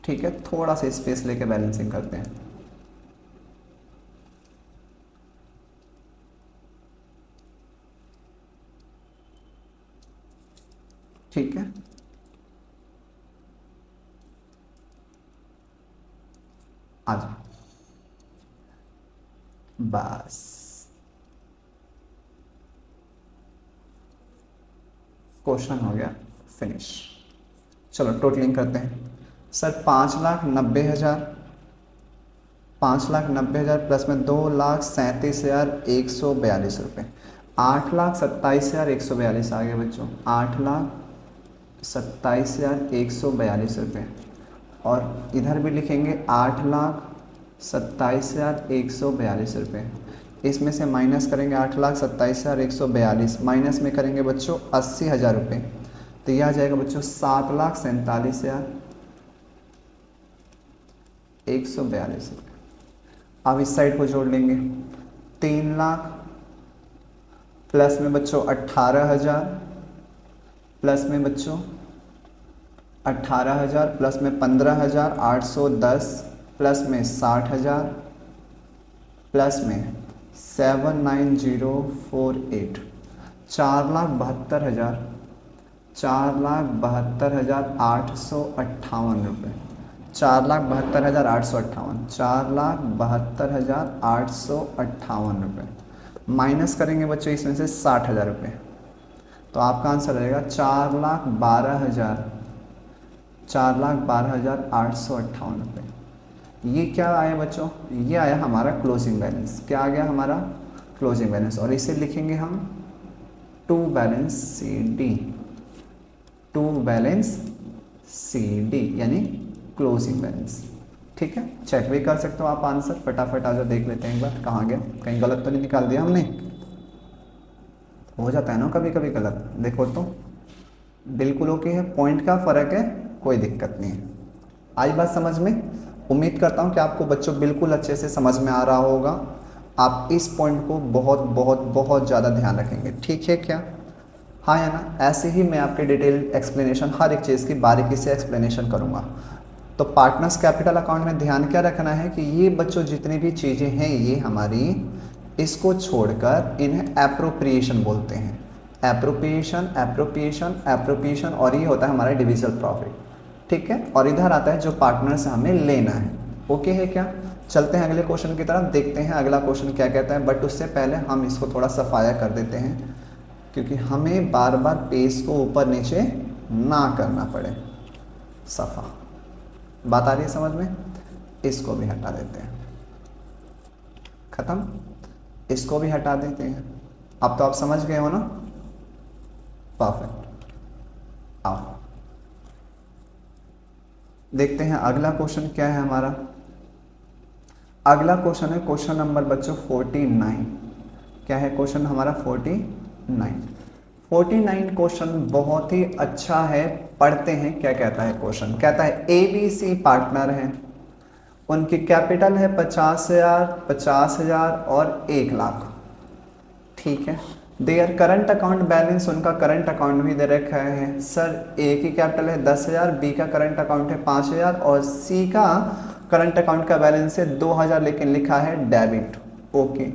[SPEAKER 1] ठीक है। थोड़ा सा स्पेस लेके बैलेंसिंग करते हैं, ठीक है। आ जाओ बस, क्वेश्चन हो गया फिनिश। चलो टोटलिंग करते हैं। सर 5,90,000, 5,90,000 प्लस में 2,37,142 रुपये, 8,27,142 आ गया बच्चों, 8,27,142 रुपये। और इधर भी लिखेंगे 8,27,142 रुपये। इसमें से माइनस करेंगे 8,27,142, माइनस में करेंगे बच्चों 80,000 रुपये, तो यह आ जाएगा बच्चों 7,47,142 रुपये। अब इस साइड को जोड़ लेंगे, 3 लाख प्लस में बच्चों 18,000, प्लस में बच्चों 18,000 प्लस में 15,810, प्लस में 60,000, प्लस में 79048, 4,72,000, 4,72,858 रुपये, 4,72,858, 4,72,858 रुपये। माइनस करेंगे बच्चों इसमें से 60,000 रुपये, तो आपका आंसर रहेगा 4,12,858 रुपये। ये क्या आया बच्चों? ये आया हमारा क्लोजिंग बैलेंस। क्या आ गया हमारा? Closing balance. और इसे लिखेंगे हम to balance C D, to balance C D यानी क्लोजिंग बैलेंस। ठीक है, चेक भी कर सकते हो आप आंसर, फटाफट आ जाओ देख लेते हैं एक बार कहाँ गया, कहीं गलत तो नहीं निकाल दिया हमने। हो जाता है ना कभी कभी गलत, देखो तो बिल्कुल ओके है, पॉइंट का फ़र्क है, कोई दिक्कत नहीं है। आई बात समझ में? उम्मीद करता हूँ कि आपको बच्चों बिल्कुल अच्छे से समझ में आ रहा होगा। आप इस पॉइंट को बहुत बहुत बहुत ज़्यादा ध्यान रखेंगे, ठीक है क्या? हाँ या ना? ऐसे ही मैं आपके डिटेल एक्सप्लेनेशन हर एक चीज़ की बारीकी से एक्सप्लेनेशन करूँगा। तो पार्टनर्स कैपिटल अकाउंट में ध्यान क्या रखना है कि ये बच्चों जितनी भी चीज़ें हैं ये हमारी, इसको छोड़कर इन्हें एप्रोप्रिएशन बोलते हैं। एप्रोप्रिएशन, एप्रोप्रिएशन, एप्रोप्रिएशन, और ये होता है हमारा डिविजिबल प्रॉफिट। ठीक है, और इधर आता है जो पार्टनर से हमें लेना है। ओके है क्या? चलते हैं अगले क्वेश्चन की तरफ, देखते हैं अगला क्वेश्चन क्या कहता है। बट उससे पहले हम इसको थोड़ा सफाया कर देते हैं, क्योंकि हमें बार बार पेज को ऊपर नीचे ना करना पड़े। सफ़ा बात आ रही है समझ में? इसको भी हटा देते हैं, खत्म, इसको भी हटा देते हैं। अब तो आप समझ गए हो ना? परफेक्ट। आओ देखते हैं अगला क्वेश्चन क्या है हमारा। अगला क्वेश्चन है क्वेश्चन नंबर बच्चों 49। क्या है क्वेश्चन हमारा? 49। 49 क्वेश्चन बहुत ही अच्छा है, पढ़ते हैं क्या कहता है क्वेश्चन। कहता है ABC पार्टनर हैं, उनकी कैपिटल है 50,000, 50,000 और 1 लाख। ठीक है, देयर करंट अकाउंट बैलेंस, उनका करंट अकाउंट भी दे रखा है। सर ए की कैपिटल है 10,000, बी का करंट अकाउंट है 5,000 और सी का करंट अकाउंट का बैलेंस है 2,000, लेकिन लिखा है डेबिट। ओके,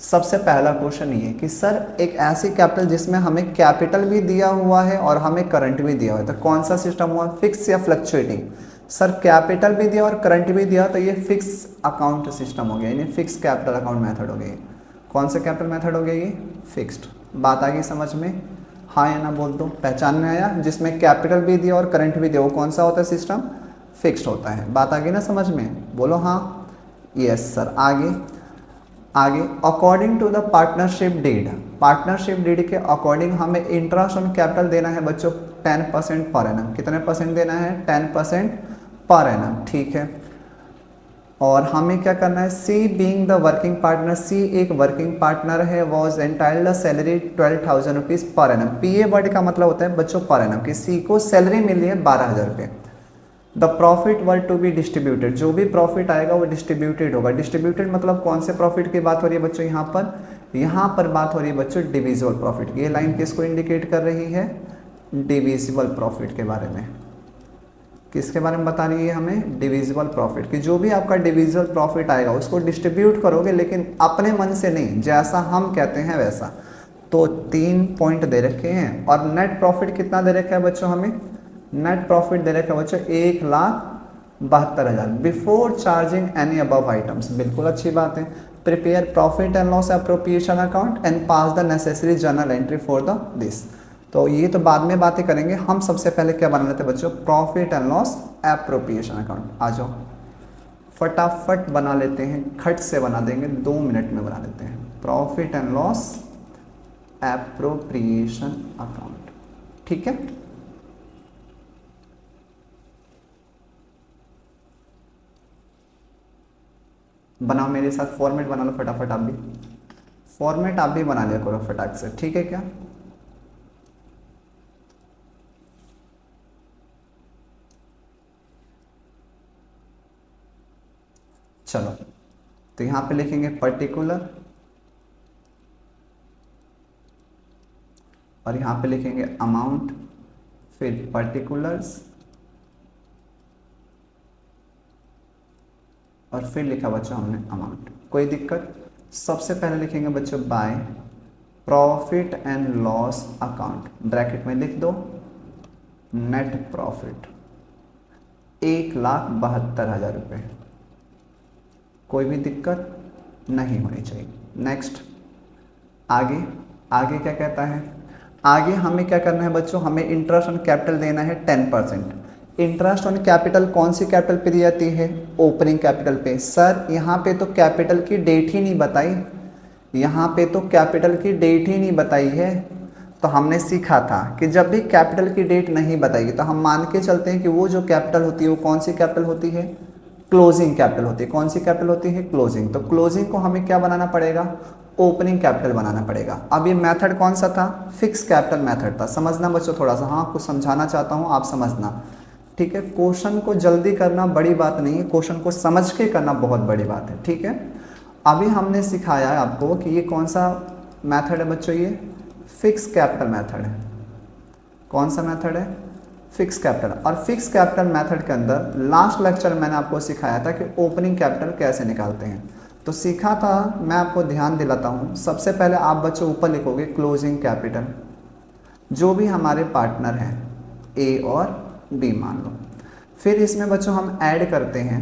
[SPEAKER 1] सबसे पहला क्वेश्चन ये कि सर एक ऐसी कैपिटल जिसमें हमें कैपिटल भी दिया हुआ है और हमें करंट भी दिया हुआ है, तो कौन सा सिस्टम हुआ, फिक्स या फ्लक्चुएटिंग? सर कैपिटल भी दिया और करंट भी दिया, तो ये फिक्स अकाउंट सिस्टम हो गया, यानी फिक्स कैपिटल अकाउंट मेथड हो गई। कौन सा कैपिटल मेथड हो गया ये? फिक्स्ड। बात आ गई समझ में? हाँ या ना बोल दो। पहचान में आया? जिसमें कैपिटल भी दिया और करंट भी दिया वो कौन सा होता है सिस्टम? फिक्स्ड होता है। बात आ गई ना समझ में? बोलो हाँ। Yes sir. आगे आगे according to the partnership deed, partnership deed के अकॉर्डिंग हमें इंटरेस्ट ऑन कैपिटल देना है बच्चों 10% पर एनम। कितने परसेंट देना है? 10% पर एनम। ठीक है, और हमें क्या करना है? C being the working partner, C एक वर्किंग पार्टनर है, was entitled salary 12,000 rupees per annum. PA word का मतलब होता है बच्चों पर एनम, कि सी को सैलरी मिली है 12,000 रुपये। The profit were to be distributed, जो भी प्रॉफिट आएगा वो डिस्ट्रीब्यूटेड होगा। डिस्ट्रीब्यूटेड मतलब कौन से प्रॉफिट की बात हो रही है बच्चों? यहाँ पर बात हो रही है बच्चों डिविजिबल प्रॉफिट की। ये लाइन किसको इंडिकेट कर रही है? डिविजिबल प्रॉफिट के बारे में। किसके बारे में बता रही है हमें? डिविजिबल प्रॉफिट की। जो भी आपका डिविजिबल प्रॉफिट आएगा उसको डिस्ट्रीब्यूट करोगे, लेकिन अपने मन से नहीं, जैसा हम कहते हैं वैसा। तो 3 पॉइंट दे रखे हैं। और नेट प्रॉफिट कितना दे रखा है बच्चों हमें? नेट प्रॉफिट दे रखा है बच्चों 1,72,000 before charging any above items. बिल्कुल अच्छी बात है। Prepare profit and loss appropriation account and pass the necessary journal entry for the this. तो तो ये तो बाद में बातें करेंगे, हम सबसे पहले क्या बना लेते हैं बच्चों, profit and loss appropriation account. आ जाओ फटाफट बना लेते हैं, खट से बना देंगे, 2 मिनट में बना लेते हैं। Profit and loss appropriation account, ठीक है। बनाओ मेरे साथ, फॉर्मेट बना लो फटाफट, आप भी फॉर्मेट आप भी बना लिया करो फटाक से, ठीक है क्या। चलो तो यहां पे लिखेंगे पर्टिकुलर और यहां पे लिखेंगे अमाउंट, फिर पर्टिकुलर्स और फिर लिखा बच्चों हमने अमाउंट। कोई दिक्कत। सबसे पहले लिखेंगे बच्चों by profit and loss account, bracket में लिख दो नेट प्रॉफिट 1,72,000 रुपये। कोई भी दिक्कत नहीं होनी चाहिए। नेक्स्ट, आगे आगे क्या कहता है, आगे हमें क्या करना है बच्चों, हमें इंटरेस्ट ऑन कैपिटल देना है 10%। इंटरेस्ट ऑन कैपिटल कौन सी कैपिटल पे दी जाती है, ओपनिंग कैपिटल पे। सर यहाँ पे तो कैपिटल की डेट ही नहीं बताई, यहाँ पे तो कैपिटल की डेट ही नहीं बताई है। तो हमने सीखा था कि जब भी कैपिटल की डेट नहीं बताएगी तो हम मान के चलते हैं कि वो जो कैपिटल होती है वो कौन सी कैपिटल होती है, क्लोजिंग कैपिटल होती है। कौन सी कैपिटल होती है, क्लोजिंग। तो क्लोजिंग को हमें क्या बनाना पड़ेगा, ओपनिंग कैपिटल बनाना पड़ेगा। अब ये मेथड कौन सा था, फिक्स कैपिटल मेथड था। समझना बच्चों थोड़ा सा, हाँ कुछ समझाना चाहता हूँ, आप समझना, ठीक है। क्वेश्चन को जल्दी करना बड़ी बात नहीं है, क्वेश्चन को समझ के करना बहुत बड़ी बात है, ठीक है। अभी हमने सिखाया है आपको कि ये कौन सा मेथड है बच्चों, ये फिक्स कैपिटल मेथड है। कौन सा मेथड है, फिक्स कैपिटल। और फिक्स कैपिटल मेथड के अंदर लास्ट लेक्चर में मैंने आपको सिखाया था कि ओपनिंग कैपिटल कैसे निकालते हैं। तो सीखा था, मैं आपको ध्यान दिलाता हूँ। सबसे पहले आप बच्चों ऊपर लिखोगे क्लोजिंग कैपिटल, जो भी हमारे पार्टनर हैं ए और बी मान लो। फिर इसमें बच्चों हम ऐड करते हैं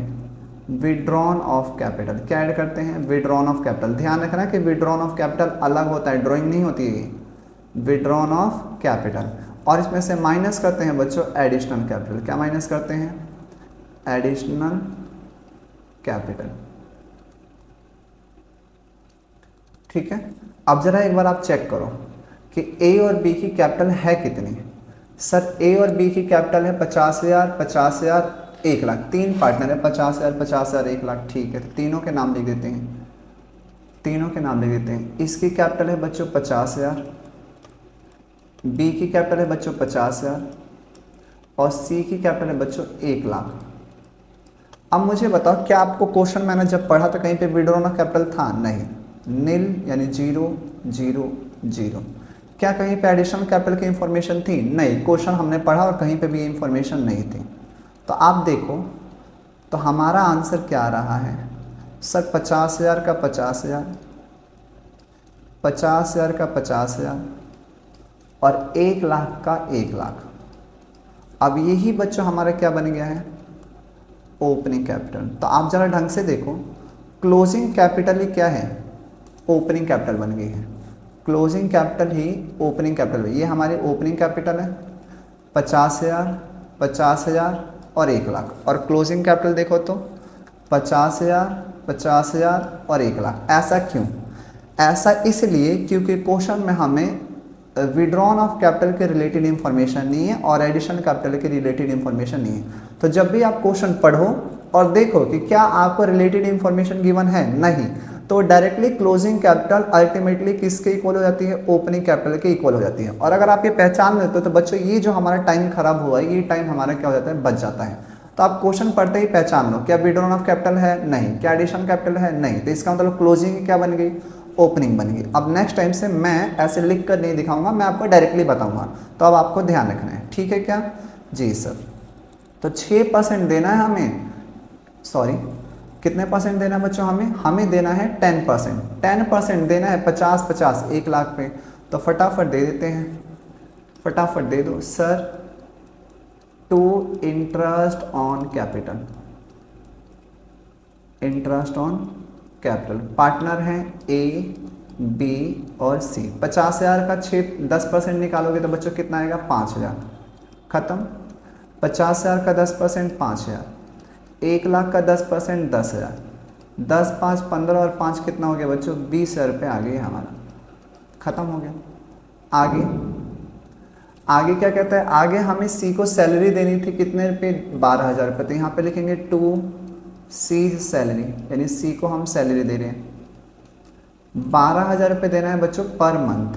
[SPEAKER 1] विड्रॉन ऑफ कैपिटल। क्या ऐड करते हैं, विड्रॉन ऑफ कैपिटल। ध्यान रखना कि विड्रॉन ऑफ कैपिटल अलग होता है, ड्राइंग नहीं होती है, विड्रॉन ऑफ कैपिटल। और इसमें से माइनस करते हैं बच्चों एडिशनल कैपिटल। क्या माइनस करते हैं, एडिशनल कैपिटल, ठीक है। अब जरा एक बार आप चेक करो कि ए और बी की कैपिटल है कितनी। सर ए और बी की कैपिटल है 50,000, 50,000, 1,00,000। 3 पार्टनर है, 50,000, 50,000, 1,00,000, ठीक है। तो तीनों के नाम लिख देते हैं, तीनों के नाम लिख देते हैं। इसकी कैपिटल है बच्चों 50,000, बी की कैपिटल है बच्चों 50,000 और सी की कैपिटल है बच्चों 1,00,000। अब मुझे बताओ, क्या आपको क्वेश्चन मैंने जब पढ़ा तो कहीं पे विड्रॉन ऑफ कैपिटल था, नहीं, नील यानी 0 0 0। क्या कहीं पे एडिशनल कैपिटल की इंफॉर्मेशन थी, नहीं, क्वेश्चन हमने पढ़ा और कहीं पे भी इंफॉर्मेशन नहीं थी। तो आप देखो तो हमारा आंसर क्या रहा है, सर 50,000 का 50,000, 50,000 का 50,000 और 1,00,000 का 1,00,000। अब यही बच्चों हमारा क्या बन गया है, ओपनिंग कैपिटल। तो आप जरा ढंग से देखो, क्लोजिंग कैपिटल ही क्या है, ओपनिंग कैपिटल बन गई है। क्लोजिंग कैपिटल ही ओपनिंग कैपिटल, ये हमारी ओपनिंग कैपिटल है 50,000, 50,000 और 1,00,000। और क्लोजिंग कैपिटल देखो तो 50,000, 50,000 और 1,00,000। ऐसा क्यों, ऐसा इसलिए क्योंकि क्वेश्चन में हमें विड्रॉन ऑफ कैपिटल के रिलेटेड इंफॉर्मेशन नहीं है और एडिशनल कैपिटल के रिलेटेड इंफॉर्मेशन नहीं है। तो जब भी आप क्वेश्चन पढ़ो और देखो कि क्या आपको रिलेटेड इंफॉर्मेशन गिवन है, नहीं, तो डायरेक्टली क्लोजिंग कैपिटल अल्टीमेटली किसके इक्वल हो जाती है, ओपनिंग कैपिटल के इक्वल हो जाती है। और अगर आप ये पहचान लेते हो तो बच्चों ये जो हमारा टाइम खराब हुआ है, ये टाइम हमारा क्या हो जाता है, बच जाता है। तो आप क्वेश्चन पढ़ते ही पहचान लो, क्या विड्रॉन ऑफ कैपिटल है, नहीं, क्या एडिशन कैपिटल है, नहीं, तो इसका मतलब क्लोजिंग क्या बन गई, ओपनिंग बन गई। अब नेक्स्ट टाइम से मैं ऐसे लिख कर नहीं दिखाऊंगा, मैं आपको डायरेक्टली बताऊंगा, तो अब आपको ध्यान रखना है, ठीक है क्या जी सर। तो 6% देना है हमें, सॉरी कितने परसेंट देना है बच्चों, हमें देना है 10%। 10% देना है 50-50 1,00,000 पे। तो फटाफट दे देते हैं, फटाफट दे दो sir. To interest on capital, interest on capital, partner हैं ए बी और सी। 50,000 का 10% निकालोगे तो बच्चों कितना आएगा? 5,000। खत्म। 50,000 का 10% 5,000। 1 लाख का 10% 10,000। 10, 5, 15 और 5 कितना हो गया बच्चों? 20,000 रुपये आ गए हमारा। खत्म हो गया। आगे आगे क्या कहता है? आगे हमें सी को सैलरी देनी थी कितने रुपये? 12,000 रुपये। तो यहाँ पे लिखेंगे टू सी सैलरी, यानी सी को हम सैलरी दे रहे हैं। 12,000 रुपये देना है बच्चों पर मंथ,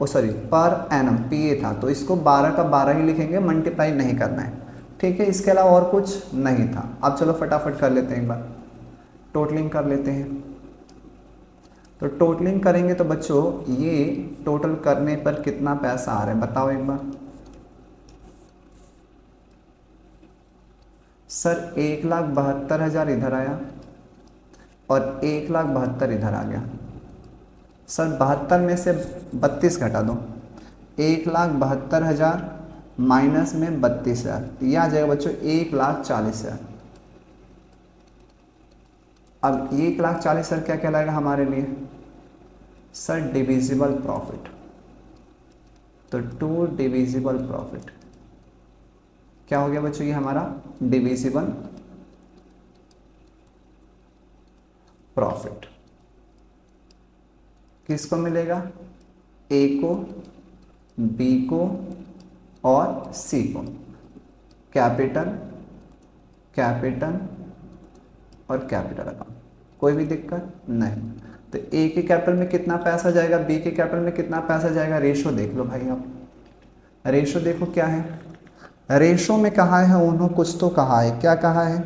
[SPEAKER 1] ओ सॉरी पर एनम, पीए था तो इसको 12 का 12 ही लिखेंगे, मल्टीप्लाई नहीं करना है। ठीक है, इसके अलावा और कुछ नहीं था। अब चलो फटाफट कर लेते हैं, एक बार टोटलिंग कर लेते हैं। तो टोटलिंग करेंगे तो बच्चों ये टोटल करने पर कितना पैसा आ रहा है बताओ एक बार। सर 1,72,000 इधर आया और 1,72,000 इधर आ गया। सर 72 में से 32 घटा दो। 1,72,000 माइनस में 32,000, यह आ जाएगा बच्चों 1,40,000। अब 1,40,000 क्या कहलाएगा हमारे लिए? Sir divisible profit. तो टू डिविजिबल प्रॉफिट क्या हो गया बच्चों? ये हमारा डिविजिबल प्रॉफिट किसको मिलेगा? ए को, बी को और सी को। कैपिटल, कैपिटल और कैपिटल अकाउंट। कोई भी दिक्कत नहीं। तो ए के कैपिटल में कितना पैसा जाएगा, बी के कैपिटल में कितना पैसा जाएगा? रेशो देख लो भाई आप। रेशो देखो क्या है। रेशो में कहा है उन्होंने कुछ तो कहा है। क्या कहा है?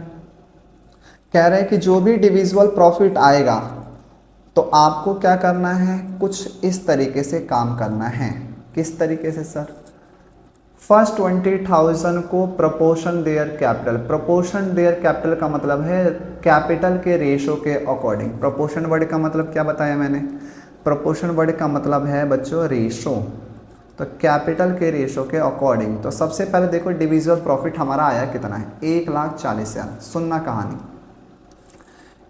[SPEAKER 1] कह रहे हैं कि जो भी डिविजिबल प्रॉफिट आएगा तो आपको क्या करना है? कुछ इस तरीके से काम करना है। किस तरीके से सर? फर्स्ट 20,000 को proportion their capital. Proportion their capital का मतलब है कैपिटल के रेशो के अकॉर्डिंग। प्रोपोर्शन वर्ड का मतलब क्या बताया मैंने? प्रोपोर्शन वर्ड का मतलब है बच्चों रेशो। तो कैपिटल के रेशो के अकॉर्डिंग। तो सबसे पहले देखो डिविजिबल प्रॉफिट हमारा आया कितना है? 1,40,000। सुनना कहानी,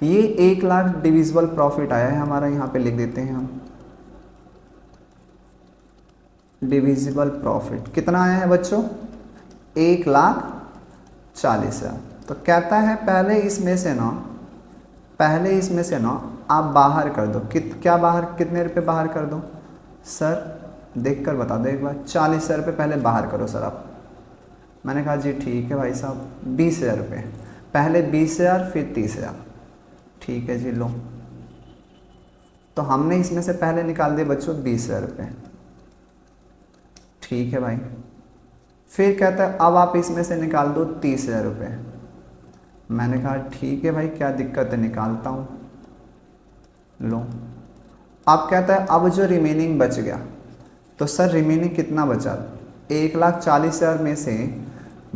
[SPEAKER 1] ये 1,00,000 डिविजिबल प्रॉफिट आया है हमारा। यहाँ पे लिख देते हैं हम डिविजिबल प्रॉफिट कितना आया है बच्चों? 1,40,000। तो कहता है पहले इसमें से ना आप बाहर कर दो। क्या बाहर, कितने रुपए बाहर कर दो? सर देखकर बता दो एक बार। 40,000 रुपये पहले बाहर करो सर आप। मैंने कहा जी ठीक है भाई साहब। 20,000 रुपये पहले, 20,000 फिर 30,000। ठीक है जी लो। तो हमने इसमें से पहले निकाल दिए बच्चों 20,000 रुपये। ठीक है भाई। फिर कहता है अब आप इसमें से निकाल दो 30,000 रुपये। मैंने कहा ठीक है भाई, क्या दिक्कत है, निकालता हूँ। लो। अब कहता है अब जो रिमेनिंग बच गया, तो सर रिमेनिंग कितना बचा? 1,40,000 में से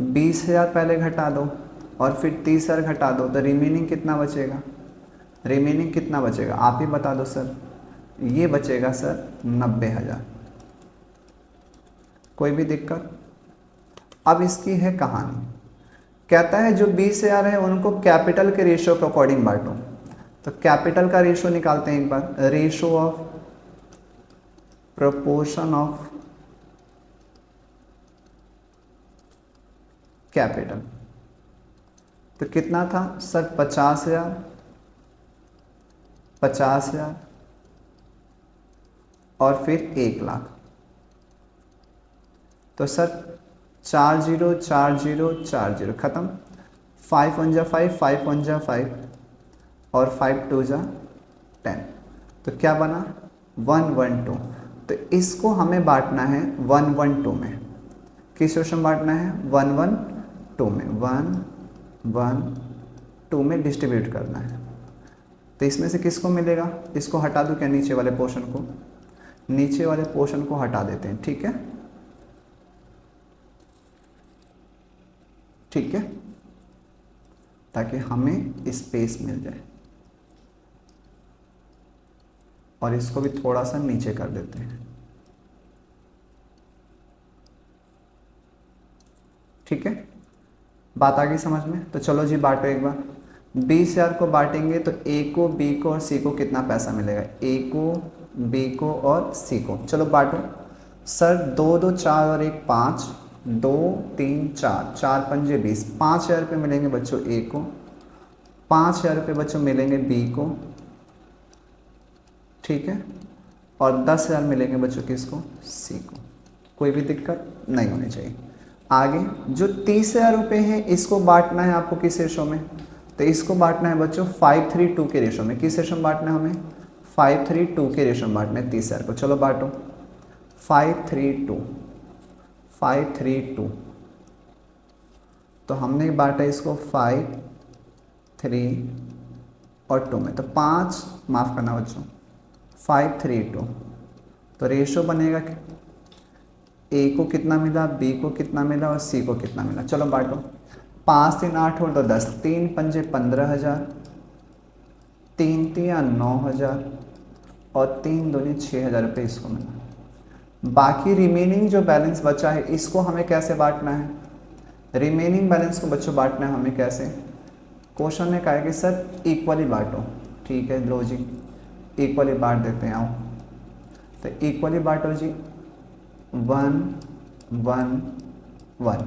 [SPEAKER 1] 20,000 पहले घटा दो और फिर 30,000 घटा दो, तो रिमेनिंग कितना बचेगा? रिमेनिंग कितना बचेगा आप ही बता दो सर। ये बचेगा सर 90,000। कोई भी दिक्कत? अब इसकी है कहानी। कहता है जो 20,000 है उनको कैपिटल के रेशियो के अकॉर्डिंग बांटो। तो कैपिटल का रेशियो निकालते हैं एक बार। Ratio of proportion of capital. तो कितना था सर? 50,000, 50,000 और फिर 1,00,000। तो सर 40 40 40 खत्म। 5 1 जा 5, 5 1 जा 5 और 5 2 जा 10। तो क्या बना? 1 1 2। तो इसको हमें बांटना है 1 1 2 में। किस रेशो में बांटना है? 1 1 2 में। 1 1 2 में डिस्ट्रीब्यूट करना है। तो इसमें से किसको मिलेगा? इसको हटा दो क्या? नीचे वाले पोर्शन को। नीचे वाले पोर्शन को हटा देते हैं। ठीक है, ठीक है, ताकि हमें स्पेस मिल जाए। और इसको भी थोड़ा सा नीचे कर देते हैं। ठीक है, बात आ गई समझ में? तो चलो जी बांटो एक बार। 20,000 को बांटेंगे तो ए को, बी को और सी को कितना पैसा मिलेगा? ए को बी को और सी को। चलो बांटो। सर 2 2 4 और 1 5, 2 3 4, 4 पंजे 20, 5,000 रुपये मिलेंगे बच्चों ए को, 5,000 रुपये बच्चों मिलेंगे बी को, ठीक है, और 10,000 मिलेंगे बच्चों किसको, सी को। कोई भी दिक्कत नहीं होनी चाहिए। आगे जो 30,000 रुपये है इसको बांटना है आपको किस रेशो में, तो इसको बांटना है बच्चों 5:3:2 के रेशो में। किस रेशो में बांटना है हमें, 5:3:2 के रेशो में बांटना है 30,000 को। चलो बांटो 5:3:2, 5:3:2। तो हमने बांटा इसको 5, 3 और 2 में, तो 5, माफ़ करना बच्चों, 5:3:2। तो रेशो बनेगा कि ए को कितना मिला, बी को कितना मिला और सी को कितना मिला। चलो बांटो। 5 3 8 और 2 10, 3 पंजे 15,000, 3 तिया 9,000 और 3 दूनी 6,000 रुपये इसको मिला। बाकी रिमेनिंग जो बैलेंस बचा है इसको हमें कैसे बांटना है, रिमेनिंग बैलेंस को बच्चों बांटना है हमें कैसे। क्वेश्चन में कहा है कि सर इक्वली बांटो। ठीक है, लो जी इक्वली बांट देते हैं। आओ तो इक्वली बांटो जी, 1 1 1।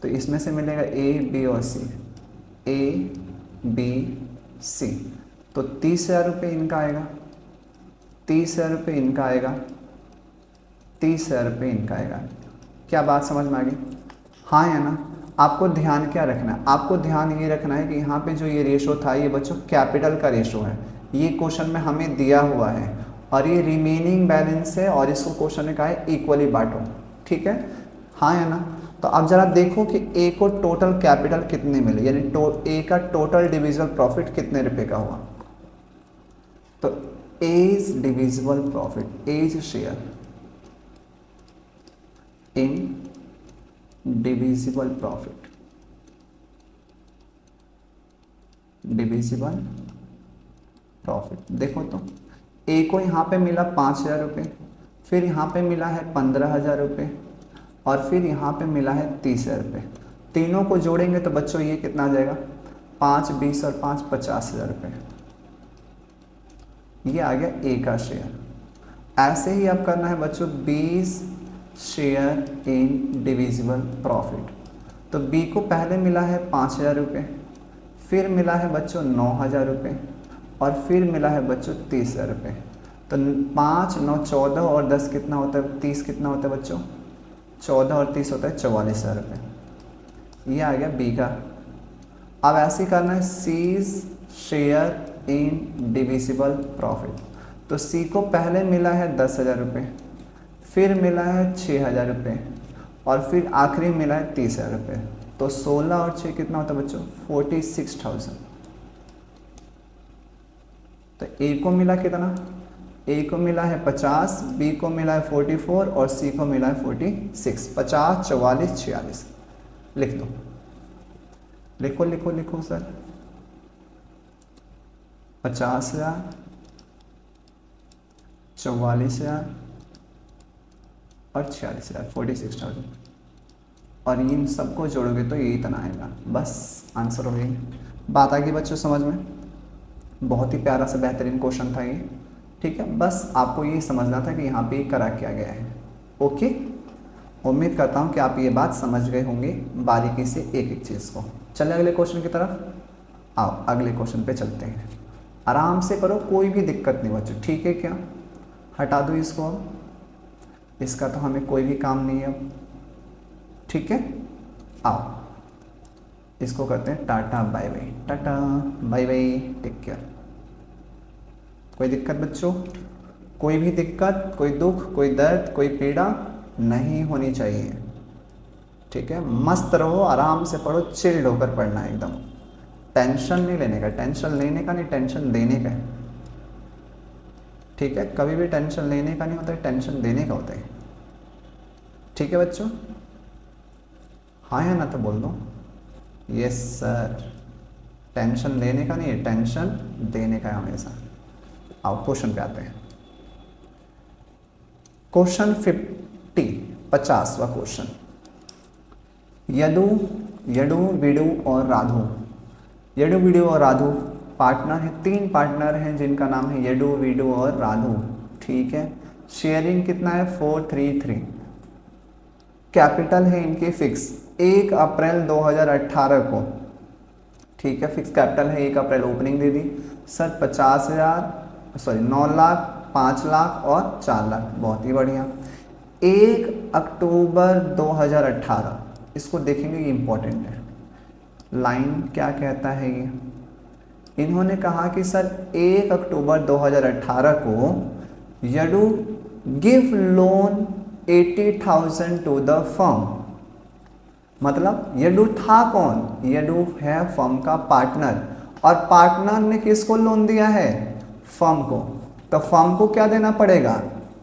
[SPEAKER 1] तो इसमें से मिलेगा ए बी और सी, ए बी सी। तो 30,000 रुपये इनका आएगा, 30,000 रुपये इनका आएगा, 30,000 रुपये इनका आएगा। क्या बात समझ में आ गई, हाँ या ना। आपको ध्यान क्या रखना है, आपको ध्यान ये रखना है कि यहाँ पे जो ये रेशो था ये बच्चों कैपिटल का रेशो है, ये क्वेश्चन में हमें दिया हुआ है और ये रिमेनिंग बैलेंस है और इसको क्वेश्चन ने कहा है इक्वली बांटो। ठीक है, हाँ या ना। तो अब जरा देखो कि ए को टोटल कैपिटल कितने मिले, यानी ए का टोटल डिविजिबल प्रॉफिट कितने रुपए का हुआ। तो as divisible profit, as share in divisible profit, divisible profit. देखो तो ए को यहाँ पे मिला 5,000 रुपये, फिर यहाँ पे मिला है 15,000 रुपये और फिर यहाँ पे मिला है 30,000 रुपये। तीनों को जोड़ेंगे तो बच्चों ये कितना आ जाएगा, 5 20 और 5 50,000 रुपये। ये आ गया ए का शेयर। ऐसे ही अब करना है बच्चों 20 शेयर इन डिविजिबल प्रॉफिट। तो बी को पहले मिला है 5,000 रुपये, फिर मिला है बच्चों 9,000 रुपये और फिर मिला है बच्चों 30,000 रुपये। तो 5 9 14 और 10 कितना होता है, 30 कितना होता है बच्चों, 14 और 30 होता है 44,000 रुपये। ये आ गया बी का। अब ऐसे ही करना है C's share in divisible profit. तो सी को पहले मिला है 10,000 रुपये, फिर मिला है 6,000 रुपये और फिर आखिरी मिला है 30,000 रुपये। तो 16 और 6 कितना होता है बच्चों, 46,000। तो ए को मिला कितना, ए को मिला है 50, बी को मिला है 44 और सी को मिला है 46। 50 44 46 लिख दो, लिखो लिखो लिखो सर। 50,000, 44,000 और 46,000, 46,000 और इन सबको जोड़ोगे तो ये इतना आएगा। बस आंसर हो गई। बात आ गई बच्चों समझ में। बहुत ही प्यारा सा बेहतरीन क्वेश्चन था ये। ठीक है, बस आपको ये समझना था कि यहाँ पे करा क्या गया है। ओके, उम्मीद करता हूँ कि आप ये बात समझ गए होंगे बारीकी से एक एक चीज़ को। चले अगले क्वेश्चन की तरफ। आओ अगले क्वेश्चन पे चलते हैं। आराम से करो, कोई भी दिक्कत नहीं बच्चों। ठीक है, क्या हटा दो इसको, अब इसका तो हमें कोई भी काम नहीं है अब। ठीक है, आओ इसको करते हैं tata bye bye, tata bye bye, take care. कोई दिक्कत बच्चों, कोई भी दिक्कत, कोई दुख, कोई दर्द, कोई पीड़ा नहीं होनी चाहिए। ठीक है, मस्त रहो, आराम से पढ़ो, चिल्ड होकर पढ़ना है एकदम। टेंशन नहीं लेने का, टेंशन लेने का नहीं, टेंशन देने का है। ठीक है, कभी भी टेंशन लेने का नहीं होता है, टेंशन देने का होता है। ठीक है बच्चों, हाँ या ना तो बोल दो। यस सर, टेंशन लेने का नहीं है, टेंशन देने का है हमेशा। आओ क्वेश्चन पे आते हैं। क्वेश्चन 50वां क्वेश्चन। यदु, यडु, विडु और राधु। यडु, विडु और राधु पार्टनर हैं, 3 पार्टनर हैं जिनका नाम है यडु, विडु और राधु। ठीक है। शेयरिंग कितना है 433। कैपिटल है इनकी फिक्स 1 अप्रैल 2018 को, ठीक है। फिक्स कैपिटल है 1 अप्रैल, ओपनिंग दे दी सर 9 लाख, 5 लाख और 4 लाख, बहुत ही बढ़िया। 1 अक्टूबर 2018, इसको देखेंगे, ये इंपॉर्टेंट है। लाइन क्या कहता है ये, इन्होंने कहा कि सर 1 अक्टूबर 2018 को Yadu give loan 80,000 to the firm. मतलब यडू था कौन, यडू है फर्म का पार्टनर, और पार्टनर ने किसको लोन दिया है, फर्म को। तो फर्म को क्या देना पड़ेगा,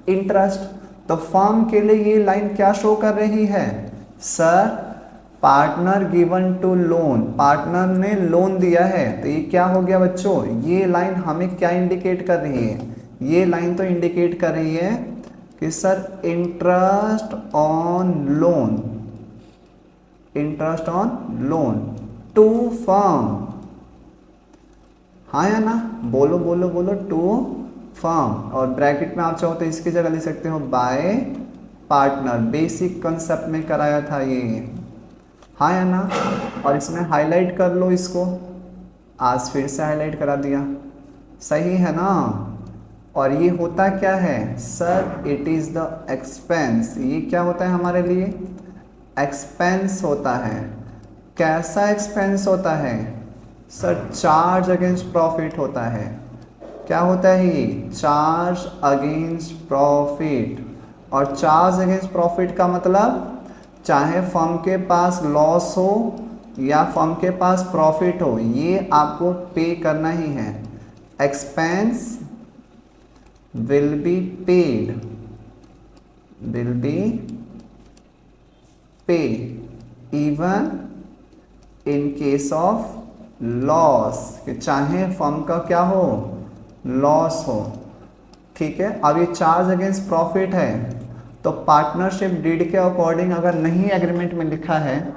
[SPEAKER 1] इंटरेस्ट। तो फर्म के लिए ये लाइन क्या शो कर रही है, sir partner given to loan, partner ने लोन दिया है। तो ये क्या हो गया बच्चों, ये लाइन हमें क्या इंडिकेट कर रही है, ये लाइन तो इंडिकेट कर रही है कि sir interest on loan, interest on loan to firm, हाँ या ना, बोलो बोलो बोलो, टू फर्म। और ब्रैकेट में आप चाहो तो इसकी जगह लिख सकते हो बाय पार्टनर, बेसिक कंसेप्ट में कराया था ये, हाँ या ना। और इसमें हाईलाइट कर लो इसको, आज फिर से हाईलाइट करा दिया, सही है ना। और ये होता क्या है sir, it is the expense, ये क्या होता है हमारे लिए, एक्सपेंस होता है। कैसा एक्सपेंस होता है सर, चार्ज अगेंस्ट प्रॉफिट होता है। क्या होता है ये, चार्ज अगेंस्ट प्रॉफिट। और चार्ज अगेंस्ट प्रॉफिट का मतलब चाहे फर्म के पास लॉस हो या फर्म के पास प्रॉफिट हो, ये आपको पे करना ही है। Expense will be paid, will be pay even in case of loss, कि चाहे फर्म का क्या हो, लॉस हो, ठीक है। अब ये चार्ज अगेंस्ट प्रॉफिट है, तो पार्टनरशिप डीड के अकॉर्डिंग अगर नहीं एग्रीमेंट में लिखा है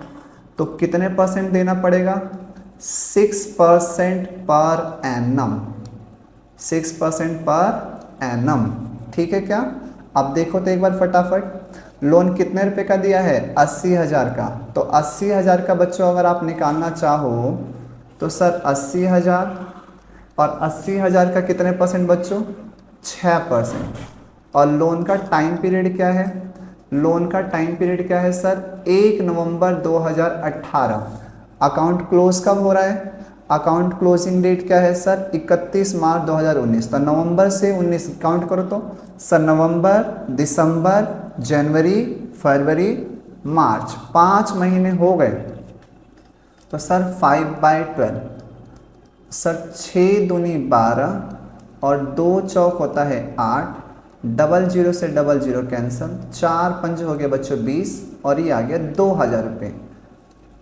[SPEAKER 1] तो कितने परसेंट देना पड़ेगा, 6% पर एनम, 6% पर एनम, ठीक है क्या। अब देखो तो एक बार फटाफट, लोन कितने रुपए का दिया है, 80,000 का। तो 80,000 का बच्चों अगर आप निकालना चाहो तो सर 80,000 और 80,000 का कितने परसेंट बच्चों, 6%। और लोन का टाइम पीरियड क्या है, लोन का टाइम पीरियड क्या है सर, 1 नवंबर 2018। अकाउंट क्लोज कब हो रहा है, अकाउंट क्लोजिंग डेट क्या है सर, 31 मार्च 2019। तो नवंबर से 19 काउंट करो तो सर, नवंबर, दिसंबर, जनवरी, फरवरी, मार्च, 5 महीने हो गए। तो सर 5/12, सर 6 दूनी 12 और 2 चौक होता है 8, 00 से 00 कैंसिल, 4 पंज हो गया बच्चों 20, और ये आ गया 2,000 रुपये।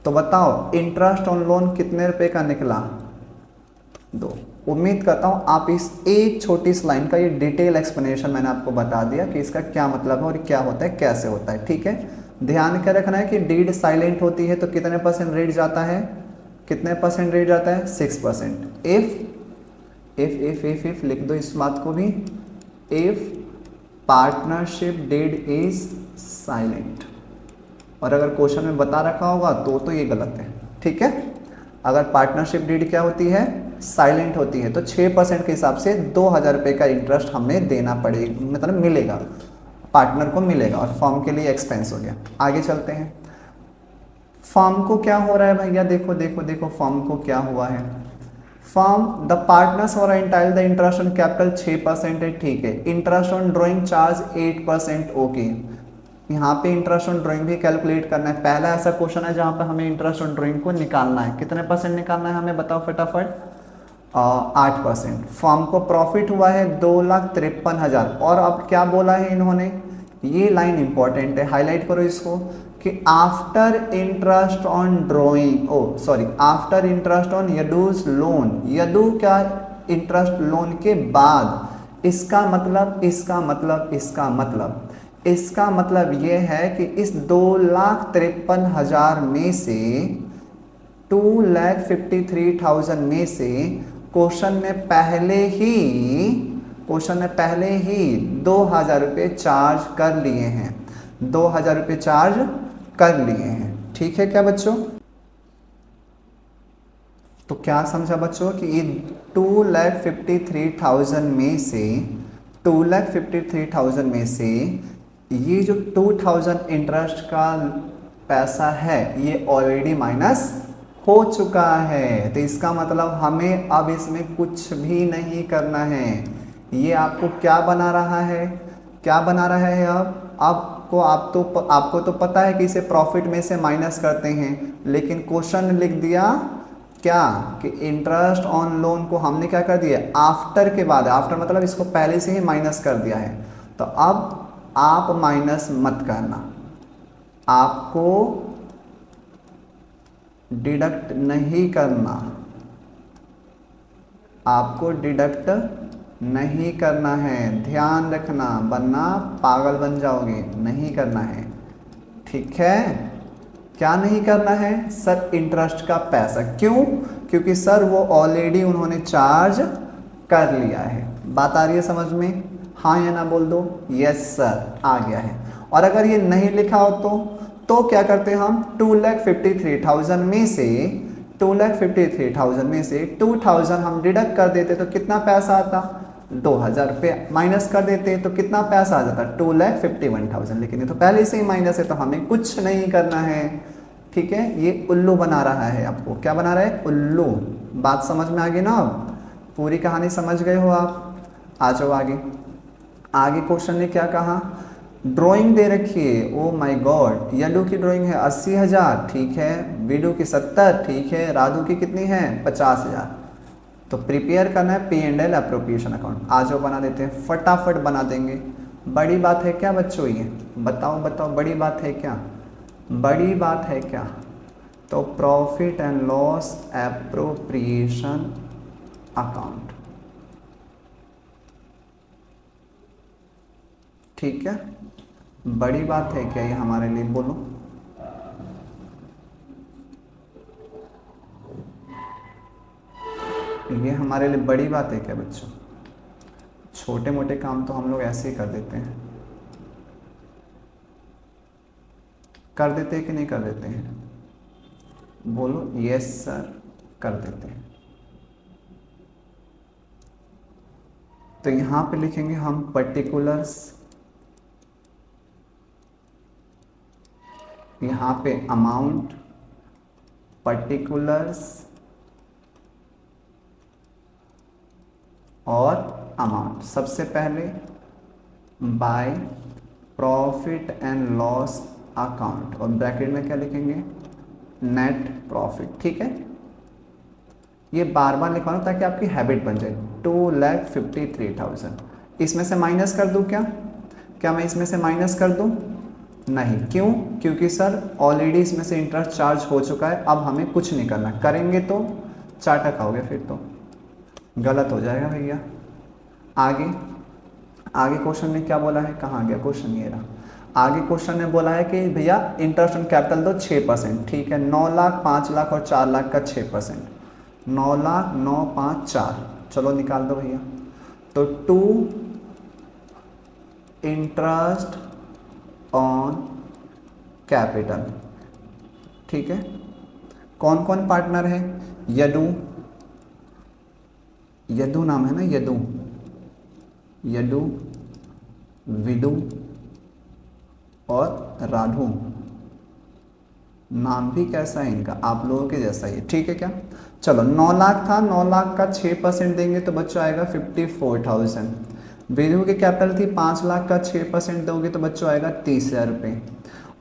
[SPEAKER 1] तो बताओ इंटरेस्ट ऑन लोन कितने रुपए का निकला, 2। उम्मीद करता हूँ आप इस एक छोटी सी लाइन का ये डिटेल एक्सप्लेनेशन मैंने आपको बता दिया कि इसका क्या मतलब है और क्या होता है, कैसे होता है, ठीक है। ध्यान क्या रखना है कि डीड साइलेंट होती है तो कितने परसेंट रेट जाता है, कितने परसेंट रेट जाता है, 6%। इफ लिख दो इस बात को भी, if partnership deed is silent. और अगर क्वेश्चन में बता रखा होगा तो ये गलत है, ठीक है। अगर पार्टनरशिप डीड क्या होती है, साइलेंट होती है, तो 6% के हिसाब से 2,000 रुपये का इंटरेस्ट हमें देना पड़ेगा, मतलब मिलेगा, पार्टनर को मिलेगा, और फर्म के लिए एक्सपेंस हो गया। आगे चलते हैं, फर्म को क्या हो रहा है भैया, देखो देखो देखो फर्म को क्या हुआ है। फर्म द पार्टनर्स और एंटाइल द इंटरेस्ट ऑन कैपिटल 6% है, ठीक है। Interest on drawing charge 8%, okay. यहाँ पे इंटरेस्ट ऑन ड्राइंग भी कैलकुलेट करना है। पहला ऐसा क्वेश्चन है जहाँ पे हमें इंटरेस्ट ऑन ड्राइंग को निकालना है, कितने परसेंट निकालना है हमें बताओ फटाफट, 8%। फर्म को प्रॉफिट हुआ है 2,53,000। और अब क्या बोला है इन्होंने, ये लाइन इंपॉर्टेंट है, हाईलाइट करो इसको, कि after interest on drawing, after interest on Yadu's loan, Yadu क्या इंटरेस्ट लोन के बाद। इसका मतलब ये है कि इस 2,53,000 में से 2,53,000 में से क्वेश्चन ने पहले ही क्वेश्चन ने पहले ही 2000 रुपये चार्ज कर लिए हैं, 2000 रुपये चार्ज कर लिए हैं। ठीक है क्या बच्चों? तो क्या समझा बच्चों कि ये 2,53,000 में से 2,53,000 में से ये जो 2000 इंटरेस्ट का पैसा है ये ऑलरेडी माइनस हो चुका है। तो इसका मतलब हमें अब इसमें कुछ भी नहीं करना है। ये आपको क्या बना रहा है, क्या बना रहा है? अब आपको तो पता है कि इसे प्रॉफिट में से माइनस करते हैं, लेकिन क्वेश्चन लिख दिया क्या कि इंटरेस्ट ऑन लोन को हमने क्या कर दिया, आफ्टर के बाद, आफ्टर मतलब इसको पहले से ही माइनस कर दिया है। तो अब आप माइनस मत करना, आपको डिडक्ट नहीं करना, आपको डिडक्ट नहीं करना है, ध्यान रखना, वरना पागल बन जाओगे, नहीं करना है। ठीक है? क्या नहीं करना है सर? इंटरेस्ट का पैसा। क्यों? क्योंकि सर वो ऑलरेडी उन्होंने चार्ज कर लिया है। बात आ रही है समझ में? हाँ या ना बोल दो। यस सर, आ गया है। और अगर ये नहीं लिखा हो तो क्या करते हम, 2,53,000 में से 2,53,000 में से 2000 हम डिडक्ट कर देते तो कितना पैसा आता, 2000 रुपये माइनस कर देते तो कितना पैसा आ जाता, 2,51,000। लेकिन ये तो पहले से ही माइनस है तो हमें कुछ नहीं करना है। ठीक है? ये उल्लू बना रहा है आपको। क्या बना रहा है? उल्लू। बात समझ में आ गई ना? अब पूरी कहानी समझ गए हो आप? आ जाओ आगे। आगे क्वेश्चन ने क्या कहा, ड्राइंग दे रखी है। ओ माय गॉड, यडू की ड्राइंग है 80,000, ठीक है। वीडू की 70, ठीक है। राधू की कितनी है, 50,000। तो प्रिपेयर करना है P&L एप्रोप्रिएशन अकाउंट। आ जाओ बना देते हैं, फटाफट बना देंगे। बड़ी बात है क्या बच्चों? ये बताओ बताओ, बड़ी बात है क्या? बड़ी बात है क्या? तो profit and loss appropriation account. ठीक है? बड़ी बात है क्या ये हमारे लिए? बोलो। ये हमारे लिए बड़ी बात है क्या बच्चों? छोटे मोटे काम तो हम लोग ऐसे ही कर देते हैं। कर देते हैं कि नहीं कर देते हैं? बोलो। यस सर, कर देते हैं। तो यहां पे लिखेंगे हम पर्टिकुलर्स, यहां पे अमाउंट, पर्टिकुलर्स और अमाउंट। सबसे पहले by profit and loss account, और ब्रैकेट में क्या लिखेंगे, नेट प्रॉफिट। ठीक है? ये बार बार लिखवाना ताकि आपकी हैबिट बन जाए। 2,53,000 इसमें से माइनस कर दूं क्या? क्या मैं इसमें से माइनस कर दूं? नहीं। क्यों? क्योंकि सर ऑलरेडी इसमें से इंटरेस्ट चार्ज हो चुका है, अब हमें कुछ नहीं करना। करेंगे तो चाटा खाओगे, फिर तो गलत हो जाएगा भैया। आगे आगे क्वेश्चन ने क्या बोला है, कहाँ गया क्वेश्चन? ये रहा। आगे क्वेश्चन ने बोला है कि भैया इंटरेस्ट ऑन कैपिटल दो 6%। ठीक है? 9 लाख, 5 लाख और 4 लाख का 6%। 9 लाख, 9, 5, 4, चलो निकाल दो भैया। तो 2 इंटरेस्ट ऑन कैपिटल। ठीक है? कौन कौन पार्टनर है? यदु, यदु नाम है ना, यदु, यदु, विदु और राधु। नाम भी कैसा है इनका, आप लोगों के जैसा ही। ठीक है क्या? चलो 9 लाख था, 9 लाख का 6% देंगे तो बच्चों आएगा 54,000। विदु की कैपिटल थी 5 लाख का 6% दोगे तो बच्चों आएगा 30,000 रुपये।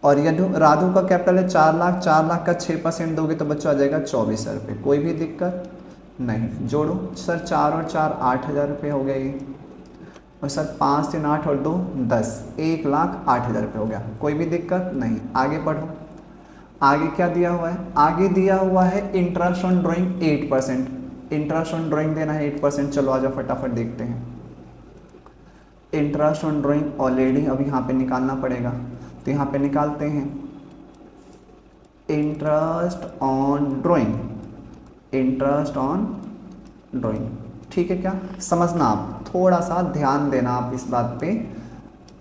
[SPEAKER 1] और यदु राधु का कैपिटल है 4 लाख, 4 लाख का 6% दोगे तो बच्चों आ जाएगा 24,000 रुपये। कोई भी दिक्कत नहीं? जोड़ो सर, 4 और 4 8,000 रुपये हो गया ये, और सर 5 3 8 और 2 10, 1,08,000 रुपये हो गया। कोई भी दिक्कत नहीं? आगे बढ़ो। आगे क्या दिया हुआ है? आगे दिया हुआ है interest on drawing 8%। Interest on drawing देना है 8%। चलो आ जाओ फटाफट देखते हैं। इंटरेस्ट ऑन ड्राइंग ऑलरेडी अब यहाँ पे निकालना पड़ेगा, तो यहाँ पे निकालते हैं। Interest on drawing, interest on drawing ठीक है क्या, समझना, आप थोड़ा सा ध्यान देना आप इस बात पे,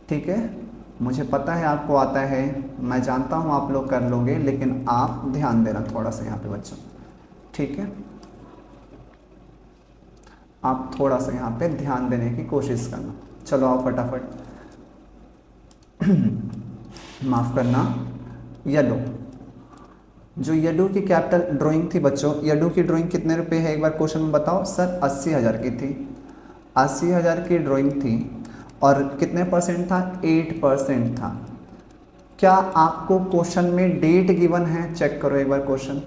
[SPEAKER 1] ठीक है। मुझे पता है आपको आता है, मैं जानता हूँ आप लोग कर लोगे, लेकिन आप ध्यान देना थोड़ा सा यहाँ पे बच्चों, ठीक है। आप थोड़ा सा यहाँ पे ध्यान देने की कोशिश करना। चलो आओ फटाफट। माफ़ करना, येलो, जो येडू की कैपिटल ड्राइंग थी बच्चों, येडू की ड्राइंग कितने रुपए है एक बार क्वेश्चन में बताओ। सर 80,000 की थी, 80,000 की ड्राइंग थी और कितने परसेंट था, 8% था। क्या आपको क्वेश्चन में डेट गिवन है, चेक करो एक बार क्वेश्चन,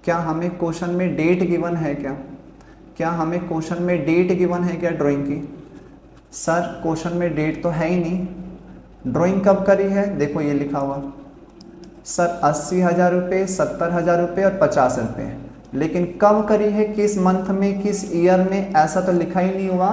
[SPEAKER 1] क्या हमें क्वेश्चन में डेट गिवन है क्या हमें क्वेश्चन में डेट गिवन है क्या ड्राइंग की। सर क्वेश्चन में डेट तो है ही नहीं। ड्राइंग कब करी है, देखो ये लिखा हुआ सर 80,000 रुपये, 70,000 रुपये और 50 रुपये, लेकिन कब करी है, किस मंथ में, किस ईयर में, ऐसा तो लिखा ही नहीं हुआ,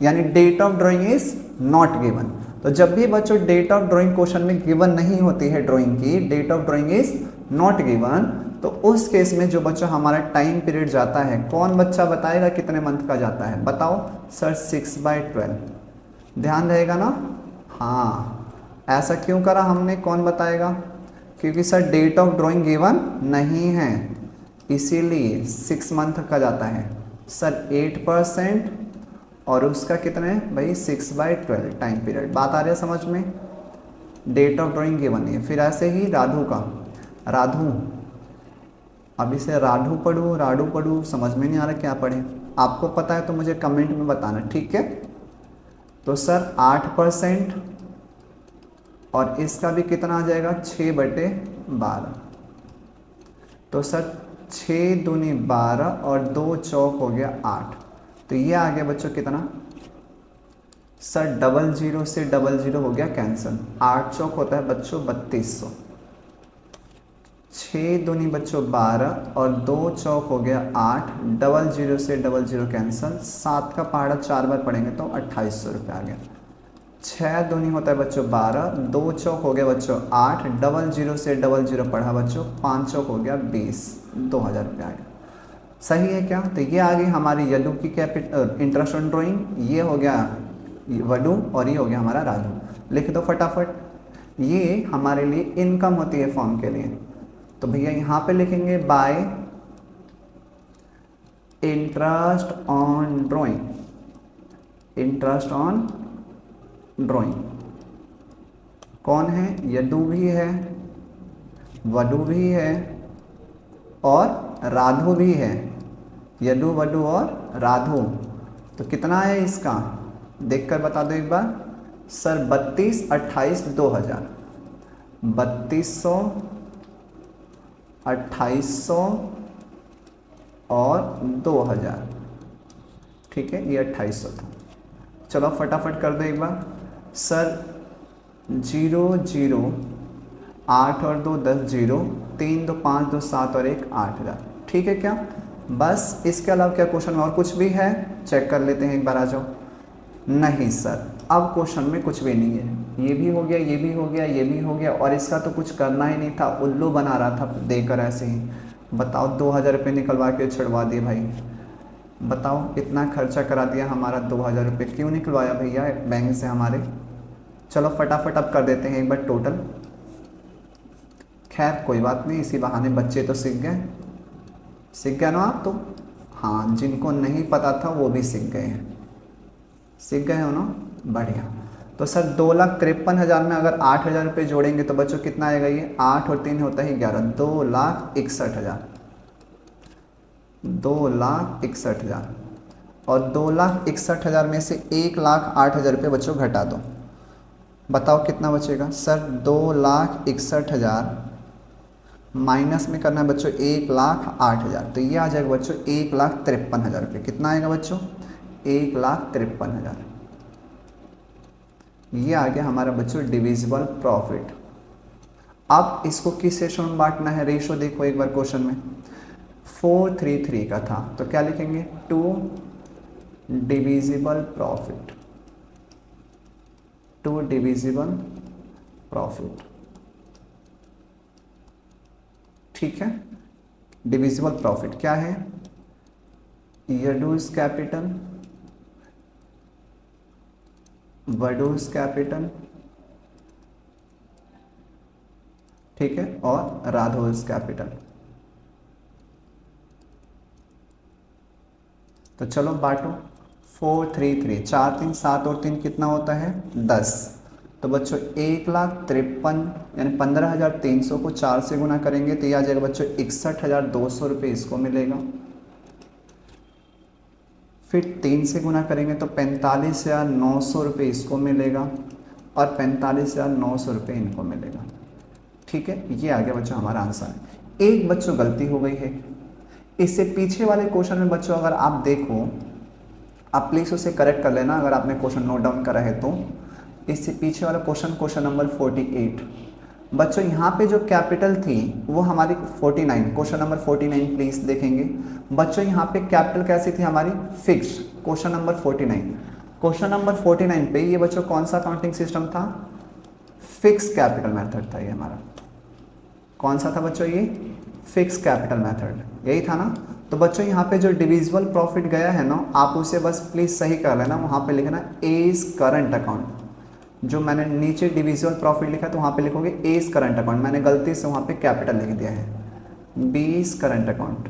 [SPEAKER 1] यानी date of drawing is not given. तो जब भी बच्चों डेट ऑफ ड्राइंग क्वेश्चन में गिवन नहीं होती है, ड्राइंग की date of drawing is not given, तो उस केस में जो बच्चा हमारा टाइम पीरियड जाता है, कौन बच्चा बताएगा कितने मंथ का जाता है, बताओ सर 6/12, ध्यान रहेगा ना। हाँ, ऐसा क्यों करा हमने, कौन बताएगा, क्योंकि sir date of drawing given नहीं है, इसीलिए 6 मंथ का जाता है सर 8%, और उसका कितना है भाई 6/12 टाइम पीरियड। बात आ रही है समझ में, डेट ऑफ ड्राइंग गिवन नहीं है। फिर ऐसे ही राधु का, राधु, अब इसे राधु पढ़ूँ राडू पढ़ूँ, समझ में नहीं आ रहा क्या पढ़े, आपको पता है तो मुझे कमेंट में बताना, ठीक है। तो सर 8%, और इसका भी कितना आ जाएगा 6/12, तो सर 6 दूनी 12 और 2 चौक हो गया 8, तो ये आ गया बच्चों कितना, सर 00 से 00 हो गया कैंसिल, 8 चौक होता है बच्चों 3200, 6 दूनी बच्चों 12 और 2 चौक हो गया 8, 00 से 00 कैंसिल, 7 का पहाड़ा 4 बार पढ़ेंगे तो 2800 रुपये आ गया। 6 दूनी होता है बच्चों 12, 2 चौक हो गया बच्चों 8, 00 से 00 पढ़ा बच्चों, 5 चौक हो गया 20, 2000 रुपये आ गया। सही है क्या, तो ये आ गई हमारी यदु की कैपिटल इंटरेस्ट ऑन ड्राइंग, ये हो गया वडू और ये हो गया हमारा राजू। लिख दो फटाफट, ये हमारे लिए इनकम होती है फॉर्म के लिए, तो भैया यहाँ पे लिखेंगे bye interest on drawing, interest on drawing कौन है, यदु भी है, वडू भी है और राधु भी है, यदु वडू और राधु। तो कितना है इसका, देखकर बता दो एक बार सर, 32, 28, 2000, 3200, 2800 और 2000, ठीक है, ये 2800 था। चलो फटाफट कर दो एक बार सर, 0 0, 8 और 2 10, 0 3 2 5 2 7 और 1 8000, ठीक है क्या। बस इसके अलावा क्या क्वेश्चन में और कुछ भी है, चेक कर लेते हैं एक बार, आ जाओ। नहीं सर, अब क्वेश्चन में कुछ भी नहीं है, ये भी हो गया, ये भी हो गया, ये भी हो गया, और इसका तो कुछ करना ही नहीं था, उल्लू बना रहा था देकर ऐसे ही। बताओ 2000 रुपये निकलवा के छिड़वा दिए भाई, बताओ इतना खर्चा करा दिया हमारा, 2000 रुपये क्यों निकलवाया भैया बैंक से हमारे। चलो फटाफट अब कर देते हैं एक बार टोटल। खैर कोई बात नहीं, इसी बहाने बच्चे तो सीख गए ना आप तो, हाँ जिनको नहीं पता था वो भी सीख गए हैं, सीख गए हो ना, बढ़िया। तो सर 2,53,000 में अगर 8,000 रुपये जोड़ेंगे तो बच्चों कितना आएगा, ये 8 और 3 होता है 11, 2,61,000, 2,61,000, और 2,61,000 में से 1,08,000 रुपये बच्चों घटा दो, बताओ कितना बचेगा सर, 2,61,000 माइनस में करना है बच्चों 1,08,000, तो ये आ जाएगा बच्चों 1,53,000 रुपये। कितना आएगा बच्चों, 1,53,000। ये आ गया हमारा बच्चों डिविजिबल प्रॉफिट। अब इसको किस रेशो में बांटना है, रेशो देखो एक बार क्वेश्चन में 4:3:3 का था, तो क्या लिखेंगे 2 डिविजिबल प्रॉफिट, 2 डिविजिबल प्रॉफिट, ठीक है। डिविजिबल प्रॉफिट क्या है, यडूज कैपिटल, वडूज कैपिटल, ठीक है, और राधोज कैपिटल। तो चलो बांटो, 4 3 3, 4 3 7 और 3 कितना होता है 10। तो बच्चों 1,53,000 यानी 15,300 को 4 से गुना करेंगे तो ये आ जाएगा बच्चों 61,200 रुपये इसको मिलेगा। फिर 3 से गुना करेंगे तो 45,900 रुपये इसको मिलेगा और 45,900 रुपये इनको मिलेगा। ठीक है, ये आ गया बच्चों हमारा आंसर। एक बच्चों गलती हो गई है, इससे पीछे वाले क्वेश्चन में बच्चों अगर आप देखो, आप प्लीज़ उसे करेक्ट कर लेना अगर आपने क्वेश्चन नोट डाउन करा है तो। इससे पीछे वाला क्वेश्चन नंबर 48 बच्चों, यहाँ पे जो कैपिटल थी वो हमारी 49, क्वेश्चन नंबर 49 प्लीज देखेंगे बच्चों। यहाँ पे कैपिटल कैसी थी हमारी fix, question number 49। Question number 49 पे ये बच्चों कौन सा काउंटिंग सिस्टम था, फिक्स कैपिटल मेथड था ये हमारा। कौन सा था बच्चों ये, फिक्स कैपिटल मेथड, यही था ना। तो बच्चों यहाँ पे जो डिविजिबल प्रॉफिट गया है ना, आप उसे बस प्लीज सही कर लेना, वहाँ पे लिखना एज करंट अकाउंट। जो मैंने नीचे डिविजिबल प्रॉफिट लिखा तो वहाँ पे लिखोगे एज करंट अकाउंट, मैंने गलती से वहाँ पे कैपिटल लिख दिया है। बीज करंट अकाउंट,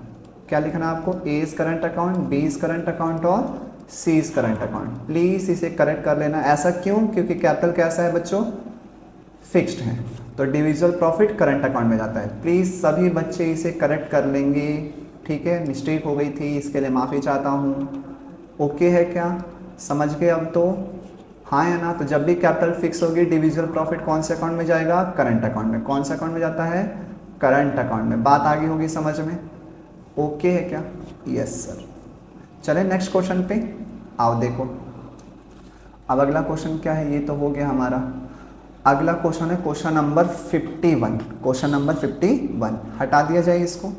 [SPEAKER 1] क्या लिखना है आपको, एज करंट अकाउंट, बीज करंट अकाउंट और सीज करंट अकाउंट। प्लीज इसे करेक्ट कर लेना। ऐसा क्यों, क्योंकि कैपिटल कैसा है बच्चों, फिक्स्ड है, तो डिविजिबल प्रॉफिट करंट अकाउंट में जाता है। प्लीज सभी बच्चे इसे करेक्ट कर लेंगे, ठीक है। मिस्टेक हो गई थी, इसके लिए माफ़ी चाहता हूँ। ओके है क्या, समझ गए अब तो, हाँ या ना। तो जब भी कैपिटल फिक्स होगी डिविजिबल प्रॉफिट कौन से अकाउंट में जाएगा, करंट अकाउंट में। कौन सा अकाउंट में जाता है, करंट अकाउंट में। बात आगे होगी समझ में, ओके है क्या, यस सर। चले नेक्स्ट क्वेश्चन पे आओ, देखो अब अगला क्वेश्चन क्या है, ये तो हो गया हमारा। अगला क्वेश्चन है क्वेश्चन नंबर 51, क्वेश्चन नंबर 51। हटा दिया जाए इसको,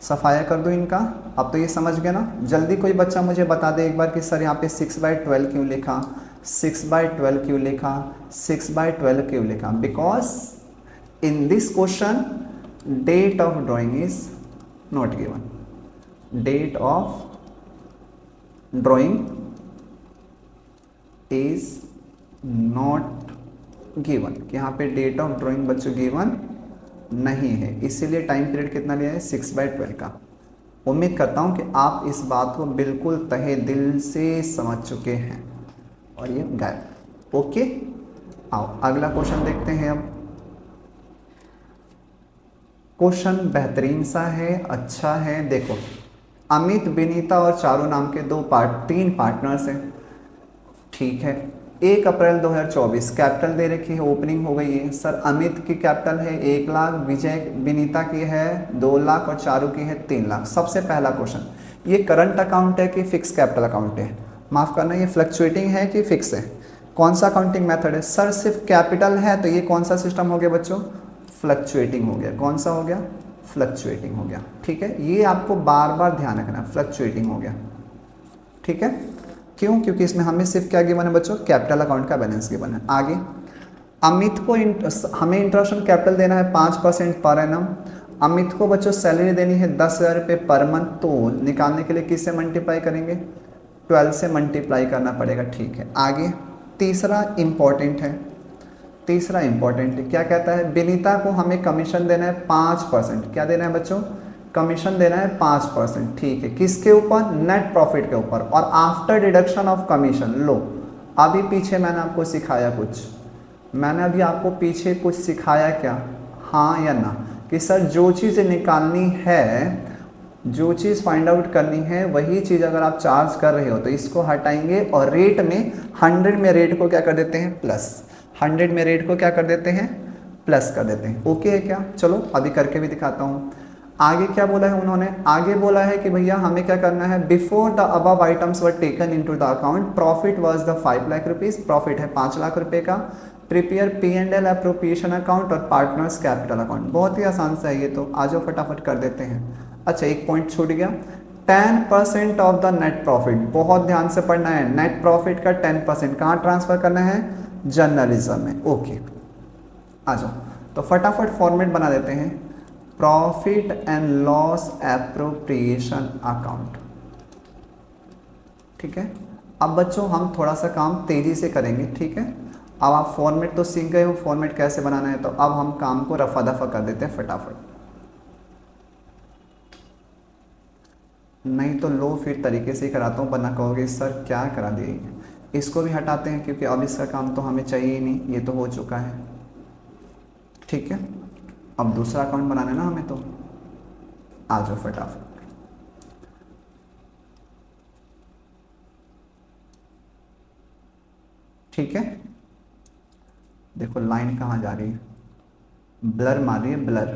[SPEAKER 1] सफाया कर दो इनका। अब तो ये समझ गए ना। जल्दी कोई बच्चा मुझे बता दे एक बार कि सर यहाँ पे 6/12 क्यों लिखा, 6/12 क्यों लिखा, 6/12 क्यों लिखा। Because in this question date of drawing is not given, date of drawing is not given, कि यहाँ पे डेट ऑफ ड्राइंग बच्चों गिवन नहीं है, इसीलिए टाइम पीरियड कितना लिया है 6/12 का। उम्मीद करता हूँ कि आप इस बात को बिल्कुल तहे दिल से समझ चुके हैं। और ये गायब, ओके। आओ अगला क्वेश्चन देखते हैं। अब क्वेश्चन बेहतरीन सा है, अच्छा है। देखो, अमित, विनीता और चारू नाम के 3 पार्टनर्स हैं, ठीक है। 1 अप्रैल 2024 कैपिटल दे रखी है, ओपनिंग हो गई है। सर अमित की कैपिटल है 1 लाख, विनीता की है 2 लाख और चारू की है 3 लाख। सबसे पहला क्वेश्चन, ये करंट अकाउंट है कि फिक्स कैपिटल अकाउंट है, माफ़ करना ये फ्लक्चुएटिंग है कि फिक्स है, कौन सा अकाउंटिंग मेथड है। सर सिर्फ कैपिटल है तो ये कौन सा सिस्टम हो गया बच्चों, फ्लक्चुएटिंग हो गया। कौन सा हो गया, फ्लक्चुएटिंग हो गया, ठीक है। ये आपको बार बार ध्यान रखना, फ्लक्चुएटिंग हो गया, ठीक है। क्यों, क्योंकि इसमें हमें सिर्फ क्या गिवन है बच्चों, कैपिटल अकाउंट का बैलेंस गिवन है। आगे अमित को हमें इंटरेस्ट ऑन कैपिटल देना है 5% पर एनम। अमित को बच्चों सैलरी देनी है 10,000 रुपये पर मंथ, तो निकालने के लिए किससे मल्टीप्लाई करेंगे, 12 से मल्टीप्लाई करना पड़ेगा, ठीक है। आगे तीसरा इंपॉर्टेंट है, तीसरा इंपॉर्टेंट है, क्या कहता है, विनीता को हमें कमीशन देना है 5%। क्या देना है बच्चों, कमीशन देना है 5%, ठीक है। किसके ऊपर, नेट प्रॉफिट के ऊपर, और आफ्टर डिडक्शन ऑफ कमीशन। लो अभी पीछे मैंने आपको सिखाया कुछ, मैंने अभी आपको पीछे कुछ सिखाया क्या, हाँ या ना, कि सर जो चीज़ निकालनी है, जो चीज़ फाइंड आउट करनी है, वही चीज़ अगर आप चार्ज कर रहे हो तो इसको हटाएंगे और रेट में 100 में रेट को क्या कर देते हैं, प्लस। 100 में रेट को क्या कर देते हैं, प्लस कर देते हैं। ओके है क्या, चलो अभी करके भी दिखाता हूँ। आगे क्या बोला है उन्होंने, आगे बोला है कि भैया हमें क्या करना है, before the above items were taken into the account profit was the 5 lakh rupees, profit है 5 लाख रुपए का। प्रिपेयर P&L अप्रोप्रिएशन अकाउंट और पार्टनर्स कैपिटल अकाउंट। बहुत ही आसान सा है ये तो, आ जाओ फटाफट कर देते हैं। अच्छा एक पॉइंट छूट गया, 10% ऑफ द नेट प्रॉफिट, बहुत ध्यान से पढ़ना है। नेट प्रॉफिट का 10% कहाँ ट्रांसफर करना है, जर्नलिज्म में, ओके। आ जाओ तो फटाफट फॉर्मेट बना देते हैं, profit and loss appropriation account. ठीक है। अब बच्चों हम थोड़ा सा काम तेज़ी से करेंगे, ठीक है। अब आप फॉर्मेट तो सीख गए हो, फॉर्मेट कैसे बनाना है, तो अब हम काम को रफा दफा कर देते हैं फटाफट। नहीं तो लो फिर तरीके से ही कराता हूँ, वरना कहोगे सर क्या करा दिए। इसको भी हटाते हैं क्योंकि अब इसका काम तो हमें चाहिए ही नहीं, ये तो हो चुका है, ठीक है। अब दूसरा अकाउंट बनाना है ना हमें, तो आ जाओ फटाफट। ठीक है, देखो लाइन कहाँ जा रही है, ब्लर मार रही है, ब्लर।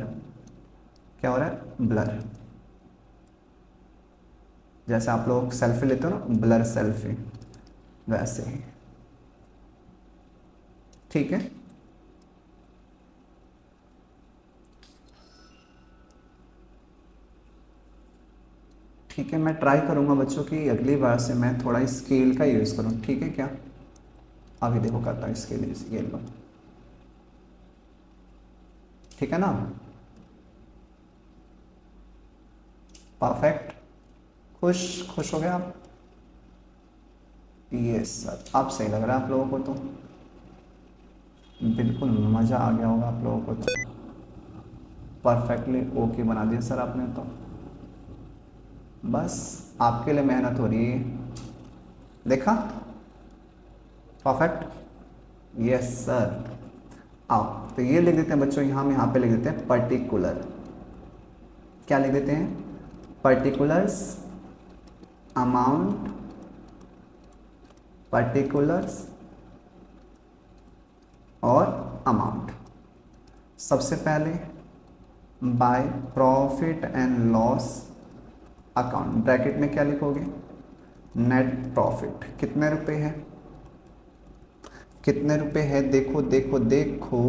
[SPEAKER 1] क्या हो रहा है, ब्लर। जैसे आप लोग सेल्फी लेते हो ना, ब्लर सेल्फी, वैसे ही, ठीक है। ठीक है, मैं ट्राई करूंगा बच्चों की अगली बार से मैं थोड़ा स्केल का यूज़ करूं, ठीक है क्या। अभी देखो करता हूँ स्केल यूज़, ये लो, ठीक है ना, परफेक्ट। खुश खुश हो गए आप, यस सर, अब सही लग रहा है आप लोगों को, तो बिल्कुल मज़ा आ गया होगा आप लोगों को, तो परफेक्टली ओके बना दिया सर आपने, तो बस आपके लिए मेहनत हो रही है, देखा, परफेक्ट, यस सर। आओ, तो ये लिख देते हैं बच्चों, हम यहाँ पे लिख देते हैं पर्टिकुलर, क्या लिख देते हैं, पर्टिकुलर्स अमाउंट, पर्टिकुलर्स और अमाउंट। सबसे पहले by profit and loss account, bracket में क्या लिखोगे, नेट प्रॉफिट, कितने रुपए है, कितने रुपए है, देखो देखो देखो,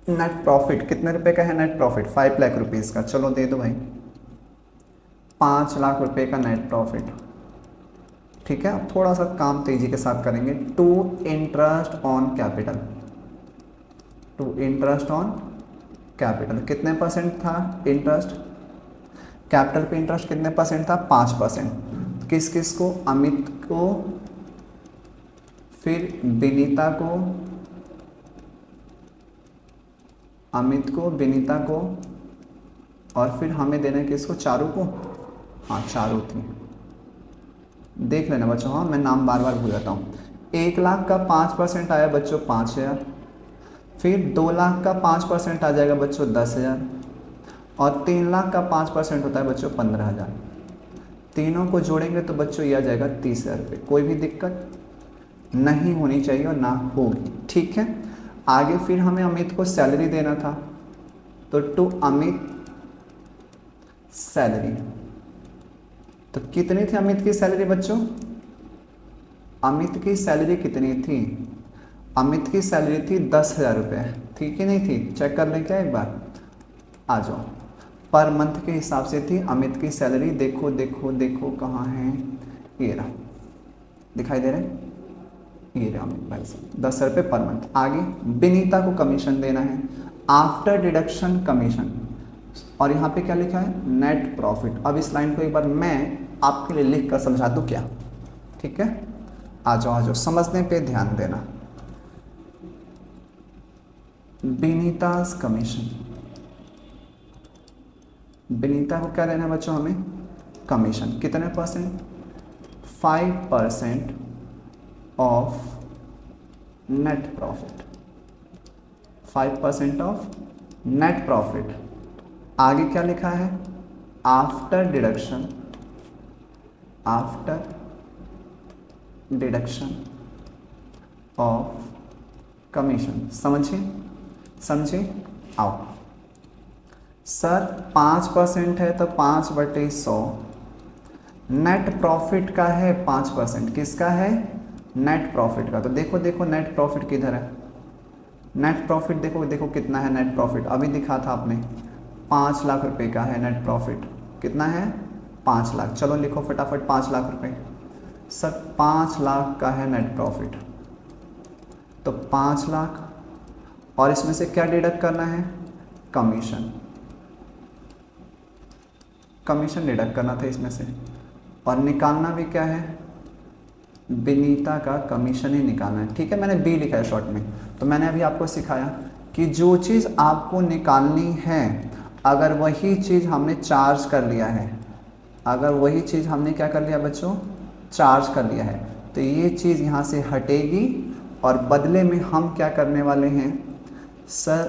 [SPEAKER 1] नेट प्रॉफिट कितने रुपए का है, नेट प्रॉफिट 5 लाख रुपीज़ का, चलो दे दो भाई, 5 लाख रुपए का नेट प्रॉफिट, ठीक है। अब थोड़ा सा काम तेजी के साथ करेंगे, to interest on capital, to interest on capital, कितने परसेंट था इंटरेस्ट, कैपिटल पे इंटरेस्ट कितने परसेंट था, 5%। किस किस को, अमित को, फिर विनीता को, अमित को, विनीता को, और फिर हमें देना है किसको, चारू को, हाँ चारू थी, देख लेना बच्चों, हाँ मैं नाम बार बार भूल जाता हूँ। 1 लाख का 5% आया बच्चों 5,000, फिर 2 लाख का 5% आ जाएगा बच्चों 10,000, और 3 लाख का 5% होता है बच्चों 15,000। तीनों को जोड़ेंगे तो बच्चों ये आ जाएगा 30,000 रुपये। कोई भी दिक्कत नहीं होनी चाहिए और ना होगी, ठीक है। आगे फिर हमें अमित को सैलरी देना था, तो टू अमित सैलरी, तो कितनी थी अमित की सैलरी बच्चों, अमित की सैलरी कितनी थी, अमित की सैलरी थी 10,000 रुपये, थी कि नहीं थी, चेक कर लें क्या एक बार, आ जाओ। पर मंथ के हिसाब से थी अमित की सैलरी, देखो देखो देखो कहाँ है, ये रहा, दिखाई दे रहे हैं, ये रहा अमित भाई साहब, 10,000 रुपये पर मंथ। आगे विनीता को कमीशन देना है, आफ्टर डिडक्शन कमीशन, और यहाँ पे क्या लिखा है, नेट प्रॉफिट। अब इस लाइन को एक बार मैं आपके लिए लिख कर समझा दूँ क्या, ठीक है, आ जाओ समझने पे ध्यान देना। विनीताज कमीशन, विनीता को क्या देना है बच्चों हमें, कमीशन, कितने percent, 5% of net profit, 5% of net profit. आगे क्या लिखा है, after deduction, after deduction of commission, समझिए समझिए, आओ सर 5% है तो 5/100, नेट प्रॉफिट का है 5%, किसका है, नेट प्रॉफिट का। तो देखो देखो नेट प्रॉफिट किधर है, नेट प्रॉफिट देखो देखो कितना है नेट प्रॉफिट, अभी दिखा था आपने 5 लाख रुपए का है नेट प्रॉफिट, कितना है 5 लाख, चलो लिखो फटाफट 5 लाख रुपए, सर 5 लाख का है नेट प्रॉफिट, तो 5 लाख, और इसमें से क्या डिडक्ट करना है, कमीशन, कमीशन डिडक्ट करना था इसमें से, और निकालना भी क्या है, विनीता का कमीशन ही निकालना है। ठीक है, मैंने बी लिखा है शॉर्ट में। तो मैंने अभी आपको सिखाया कि जो चीज़ आपको निकालनी है, अगर वही चीज़ हमने चार्ज कर लिया है, अगर वही चीज़ हमने क्या कर लिया बच्चों, चार्ज कर लिया है, तो ये चीज़ यहाँ से हटेगी और बदले में हम क्या करने वाले हैं सर,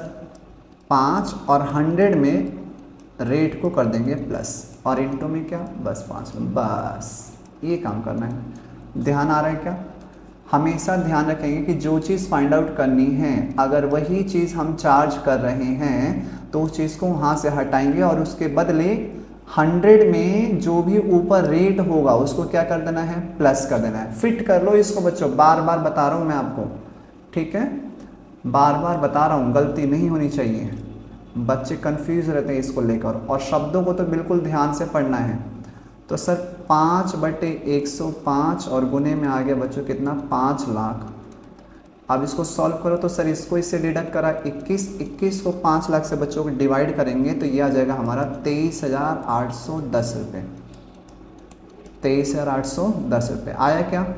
[SPEAKER 1] 5 और 100 में रेट को कर देंगे प्लस, और इंटू में क्या, बस 5, बस ये काम करना है। ध्यान आ रहा है क्या? हमेशा ध्यान रखेंगे कि जो चीज़ फाइंड आउट करनी है, अगर वही चीज़ हम चार्ज कर रहे हैं तो उस चीज़ को वहाँ से हटाएंगे और उसके बदले 100 में जो भी ऊपर रेट होगा उसको क्या कर देना है, प्लस कर देना है। फिट कर लो इसको बच्चों, बार बार बता रहा हूँ मैं आपको, ठीक है, बार बार बता रहा हूँ, गलती नहीं होनी चाहिए। बच्चे कंफ्यूज रहते हैं इसको लेकर, और शब्दों को तो बिल्कुल ध्यान से पढ़ना है। तो सर 5/105 और गुने में आ गया बच्चों कितना, 5 लाख। अब इसको सॉल्व करो तो सर इसको इससे डिडक्ट करा 21 को 5 लाख से बच्चों को डिवाइड करेंगे तो ये आ जाएगा हमारा 23,810 रुपये। 23,810 रुपये आया क्या,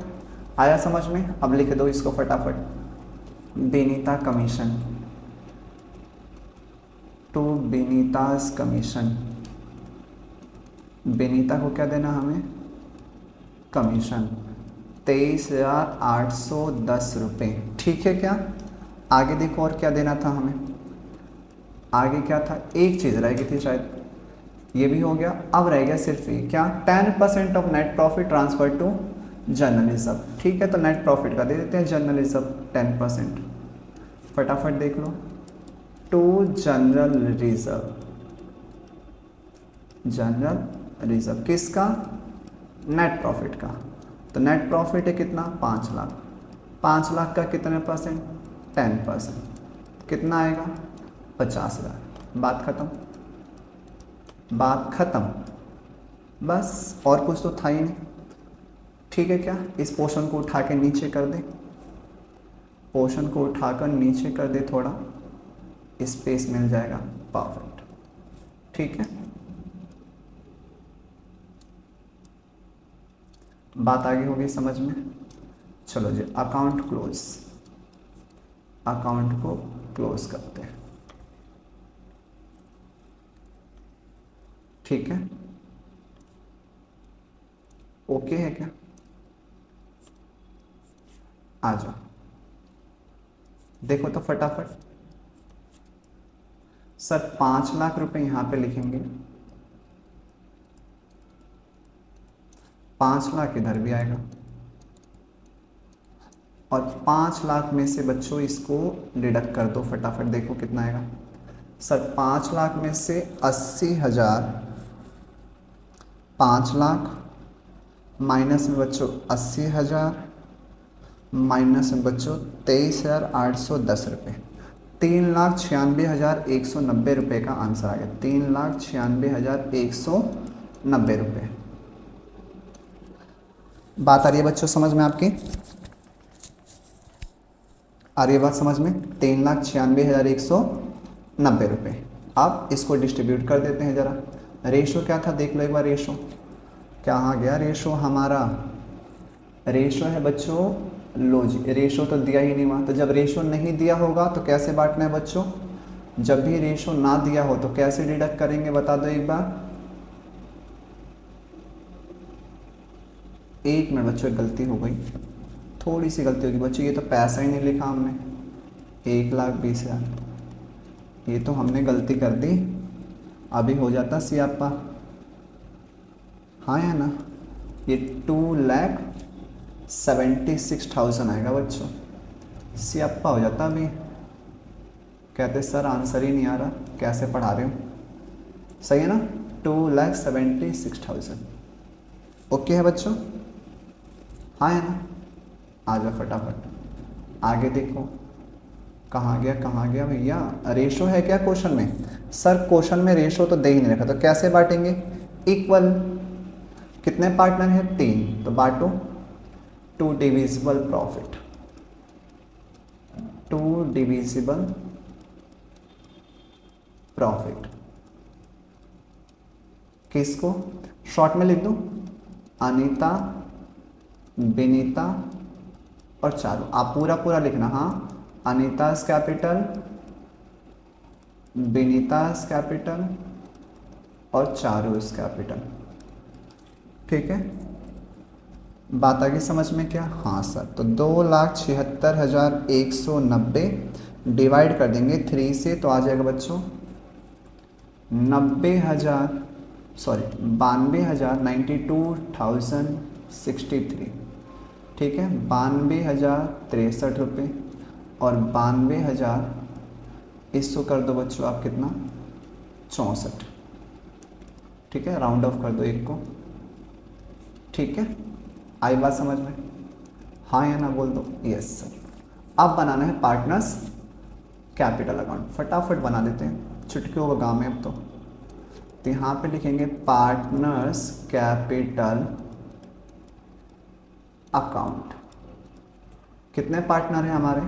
[SPEAKER 1] आया समझ में? अब लिख दो इसको फटाफट, Vinita commission to Vinita's commission. Vinita को क्या देना हमें, कमीशन 23,810 रुपये। ठीक है क्या? आगे देखो और क्या देना था हमें, आगे क्या था, एक चीज़ रह गई थी शायद, ये भी हो गया। अब रह गया सिर्फ ये क्या, 10% of net profit transfer to general reserve. ठीक है, तो नेट प्रॉफिट का दे देते हैं जनरल रिजर्व 10%। फटाफट देख लो, to general reserve, general reserve किसका, नेट प्रॉफिट का। तो नेट प्रॉफिट है कितना, 5 लाख। 5 लाख का कितने परसेंट, 10%, कितना आएगा, 50,000। बात खत्म, बात खत्म, बस और कुछ तो था ही नहीं। ठीक है क्या, इस पोर्शन को उठा के नीचे कर दे, पोर्शन को उठाकर नीचे कर दे, थोड़ा स्पेस मिल जाएगा, परफेक्ट। ठीक है, बात आगे होगी समझ में। चलो जी, अकाउंट क्लोज, अकाउंट को क्लोज करते हैं। ठीक है, ओके है क्या, आ जाओ देखो तो फटाफट। सर 5 लाख रुपए यहां पे लिखेंगे, 5 लाख इधर भी आएगा, और 5 लाख में से बच्चों इसको डिडक्ट कर दो फटाफट, देखो कितना आएगा। सर 5 लाख में से 80,000, 5 लाख माइनस में बच्चों 80,000 माइनस में बच्चों 23,810 रुपये, 3,96,190 रुपये का आंसर आ गया। 3,96,190 रुपये। बात आ रही है बच्चों समझ में आपकी, आ रही है बात समझ में, 3,96,190 रुपये। अब इसको डिस्ट्रीब्यूट कर देते हैं जरा। रेशो क्या था देख लो एक बार, रेशो कहाँ गया, रेशो हमारा, रेशो है बच्चों, लो जी रेशो तो दिया ही नहीं हुआ। तो जब रेशो नहीं दिया होगा तो कैसे बांटना है बच्चों, जब भी रेशो ना दिया हो तो कैसे डिडक्ट करेंगे बता दो एक बार। एक मिनट बच्चों, एक गलती हो गई, थोड़ी सी गलती होगी बच्चों, ये तो पैसा ही नहीं लिखा हमने, 1,20,000, ये तो हमने गलती कर दी। अभी हो जाता सियापा, हाँ या ना, ये 2,76,000 आएगा बच्चों, सियापा हो जाता। अभी कहते सर आंसर ही नहीं आ रहा, कैसे पढ़ा रहे हो, सही है ना, 2,76,000। ओके है बच्चों, हाँ है ना, आ जाओ फटाफट आगे देखो। कहाँ गया भैया, रेशो है क्या क्वेश्चन में, सर क्वेश्चन में रेशो तो दे ही नहीं रखा, तो कैसे बांटेंगे, इक्वल, कितने पार्टनर हैं 3, तो बांटो, 2 डिविजिबल प्रॉफिट, 2 डिविजिबल प्रॉफिट, किसको शॉर्ट में लिख दूं, अनीता, विनीता और चारू। आप पूरा पूरा लिखना। हाँ, अनीता's कैपिटल, विनीता's कैपिटल और चारू's कैपिटल। ठीक है, बात आ गई समझ में क्या? हाँ सर, तो 2,76,190 डिवाइड कर देंगे 3 से, तो आ जाएगा बच्चों 92,063। ठीक है, 92,063 और 92,000 इसको कर दो बच्चों आप कितना, 64। ठीक है, राउंड ऑफ कर दो एक को। ठीक है, आई बात समझ में? हाँ या ना बोल दो। Yes sir. अब बनाना है पार्टनर्स कैपिटल अकाउंट। फटाफट बना देते हैं, चुटकियों का काम है अब तो। यहाँ पे लिखेंगे पार्टनर्स कैपिटल अकाउंट। कितने पार्टनर हैं हमारे?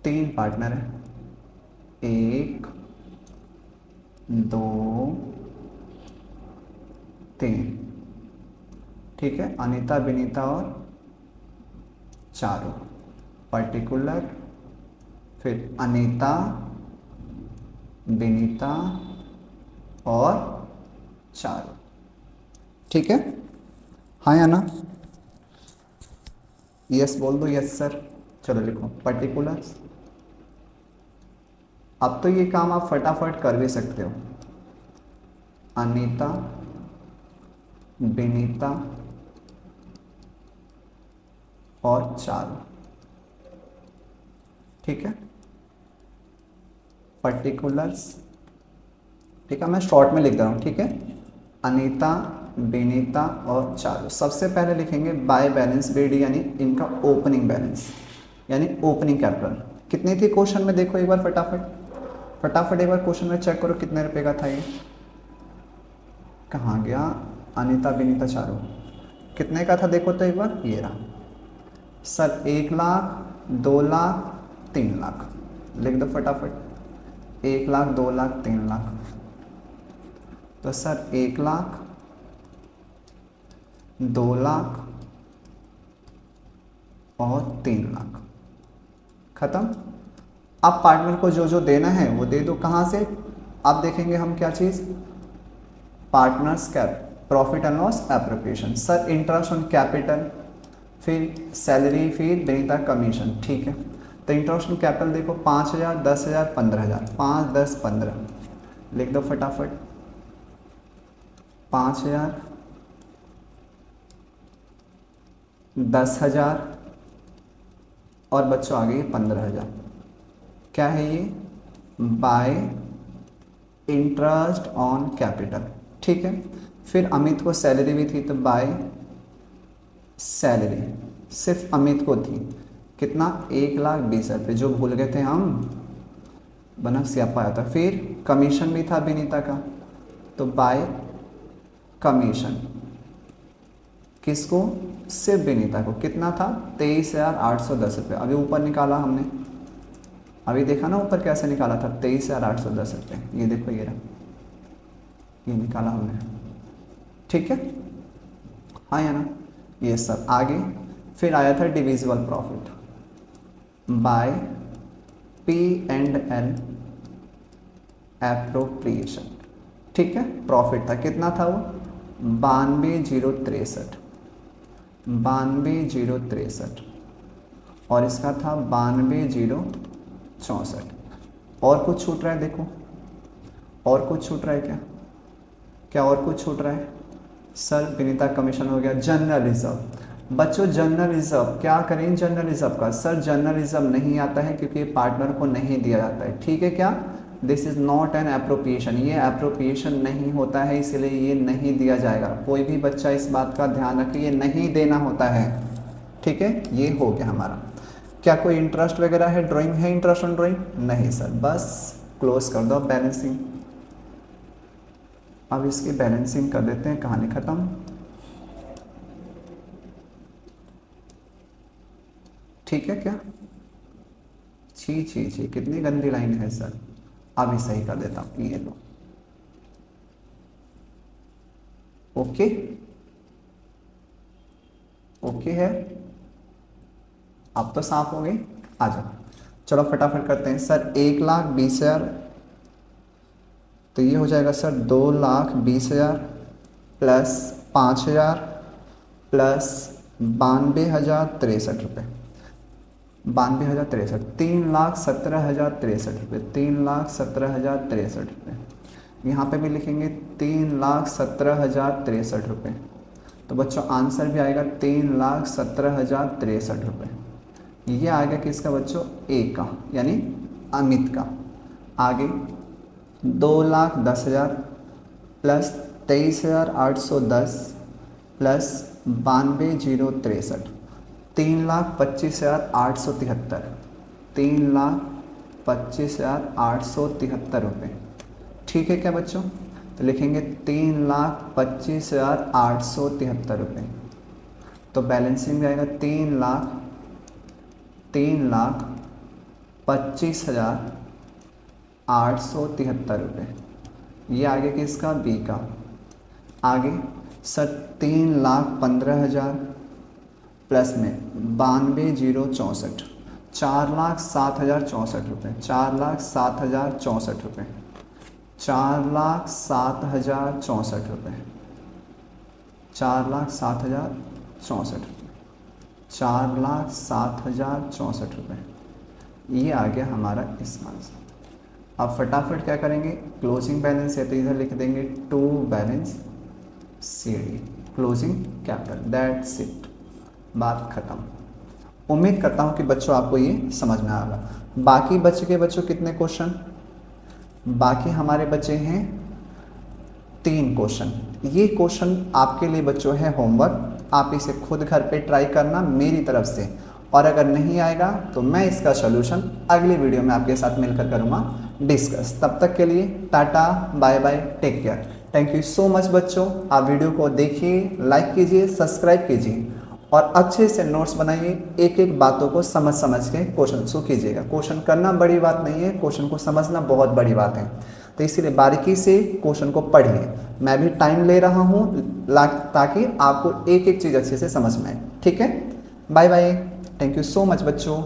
[SPEAKER 1] 3 पार्टनर हैं। 1 2 3। ठीक है, अनीता, विनीता और चारू। पर्टिकुलर, फिर अनीता, विनीता और चारू। ठीक है, हाँ या ना? यस बोल दो। Yes sir. चलो लिखो पर्टिकुलर्स। अब तो ये काम आप फटाफट कर भी सकते हो। अनीता, विनीता और चारू। ठीक है, पर्टिकुलर्स। ठीक है, मैं शॉर्ट में लिख दे रहा हूँ। ठीक है, अनीता, विनीता और चारू। सबसे पहले लिखेंगे बाय बैलेंस बीडी, यानी इनका ओपनिंग बैलेंस, यानी ओपनिंग कैपिटल कितनी थी क्वेश्चन में? देखो एक बार फटाफट एक बार क्वेश्चन में चेक करो कितने रुपए का था ये। कहाँ गया? अनीता, विनीता, चारू कितने का था देखो तो एक बार। ये रहा सर, 1 लाख, 2 लाख, 3 लाख। लिख दो फटाफट। 1 लाख, 2 लाख, 3 लाख। तो सर 1 लाख, 2 लाख और 3 लाख। खत्म। अब पार्टनर को जो जो देना है वो दे दो। कहाँ से? अब देखेंगे हम क्या चीज़, partners cap, profit and loss appropriation. Sir interest on capital, फिर सैलरी, फिर विनीता कमीशन। ठीक है, तो इंटरेस्ट ऑन कैपिटल देखो 5,000, 10,000, 15,000। 5, 10, 15 लिख दो फटाफट। 5,000, 10,000 और बच्चों आ गई 15,000। क्या है ये? Bye interest on capital. ठीक है, फिर अमित को सैलरी भी थी, तो बाय सैलरी सिर्फ अमित को थी। कितना? 1,20,000 जो भूल गए थे हम, बना स्यापा आया था। फिर कमीशन भी था विनीता का, तो बाय कमीशन। किसको? सिर्फ विनीता को। कितना था? 23,810 अभी ऊपर निकाला हमने, अभी देखा ना ऊपर कैसे निकाला था, 23,810 ये देखो, ये रहा, ये निकाला हमने। ठीक है, हाँ या ना? ये सब आगे। फिर आया था divisible profit by P&L appropriation. ठीक है, प्रॉफिट था, कितना था वो? 92,063, 92,063 और इसका था 92,064। और कुछ छूट रहा है देखो, और कुछ छूट रहा है क्या? क्या और कुछ छूट रहा है? सर विनीता कमीशन हो गया। जनरल रिजर्व बच्चों, जनरल रिजर्व क्या करें? जनरल रिजर्व का सर जनरल रिजर्व नहीं आता है क्योंकि पार्टनर को नहीं दिया जाता है। ठीक है, क्या? This is not an appropriation, ये एप्रोप्रिएशन नहीं होता है, इसलिए ये नहीं दिया जाएगा। कोई भी बच्चा इस बात का ध्यान रखे, ये नहीं देना होता है। ठीक है, ये हो गया हमारा। क्या कोई इंटरेस्ट वगैरह है? ड्राइंग है इंटरेस्ट ऑन ड्राइंग? नहीं सर, बस क्लोज कर दो बैलेंसिंग। अब इसकी बैलेंसिंग कर देते हैं, कहानी खत्म। ठीक है क्या? छी छी छी, कितनी गंदी लाइन है सर। अभी सही कर देता हूँ, ये लो। ओके, ओके है, अब तो साफ हो गई। आ जाओ, चलो फटाफट करते हैं सर। 1,20,000, तो ये हो जाएगा सर 2,20,000 प्लस 5,000 प्लस 92,063 रुपये। 92,063, 3,17,063 रुपये, 3,17,063 रुपये। यहाँ पे भी लिखेंगे 3,17,063 रुपये। तो बच्चों आंसर भी आएगा 3,17,063 रुपये। ये आएगा किसका बच्चों? ए का, यानी अमित का। आगे 2,10,000 प्लस 23,810 प्लस 92,063, 3,25,873, 3,25,873 रुपये। ठीक है क्या बच्चों? तो लिखेंगे 3,25,873 रुपये। तो बैलेंसिंग में आएगा 3,25,873 रुपये। ये आगे किसका? बी का। आगे सर 3,15,000 प्लस में 92,064, 4,07,064 रुपये, 4,07,064 रुपये, 4,07,064 रुपये, 4,07,064 रुपये, 4,07,064 रुपये। ये आ गया हमारा इसका आंसर। अब फटाफट क्या करेंगे? क्लोजिंग बैलेंस है तो इधर लिख देंगे to balance C D, closing capital, that's it, बात खत्म। उम्मीद करता हूँ कि बच्चों आपको ये समझ में आएगा। बाकी बच्चे के बच्चों कितने क्वेश्चन? बाकी हमारे बच्चे हैं 3 क्वेश्चन। ये क्वेश्चन आपके लिए बच्चों है होमवर्क, आप इसे खुद घर पे ट्राई करना मेरी तरफ से, और अगर नहीं आएगा तो मैं इसका सॉल्यूशन अगली वीडियो में आपके साथ मिलकर करूँगा डिस्कस। तब तक के लिए टाटा, bye bye, take care. Thank you so much बच्चों। आप वीडियो को देखिए, लाइक कीजिए, सब्सक्राइब कीजिए और अच्छे से नोट्स बनाइए। एक एक बातों को समझ समझ के क्वेश्चन को कीजिएगा। क्वेश्चन करना बड़ी बात नहीं है, क्वेश्चन को समझना बहुत बड़ी बात है। तो इसीलिए बारीकी से क्वेश्चन को पढ़िए। मैं भी टाइम ले रहा हूँ ताकि आपको एक एक चीज़ अच्छे से समझ में आए। ठीक है, bye bye, thank you so much बच्चों।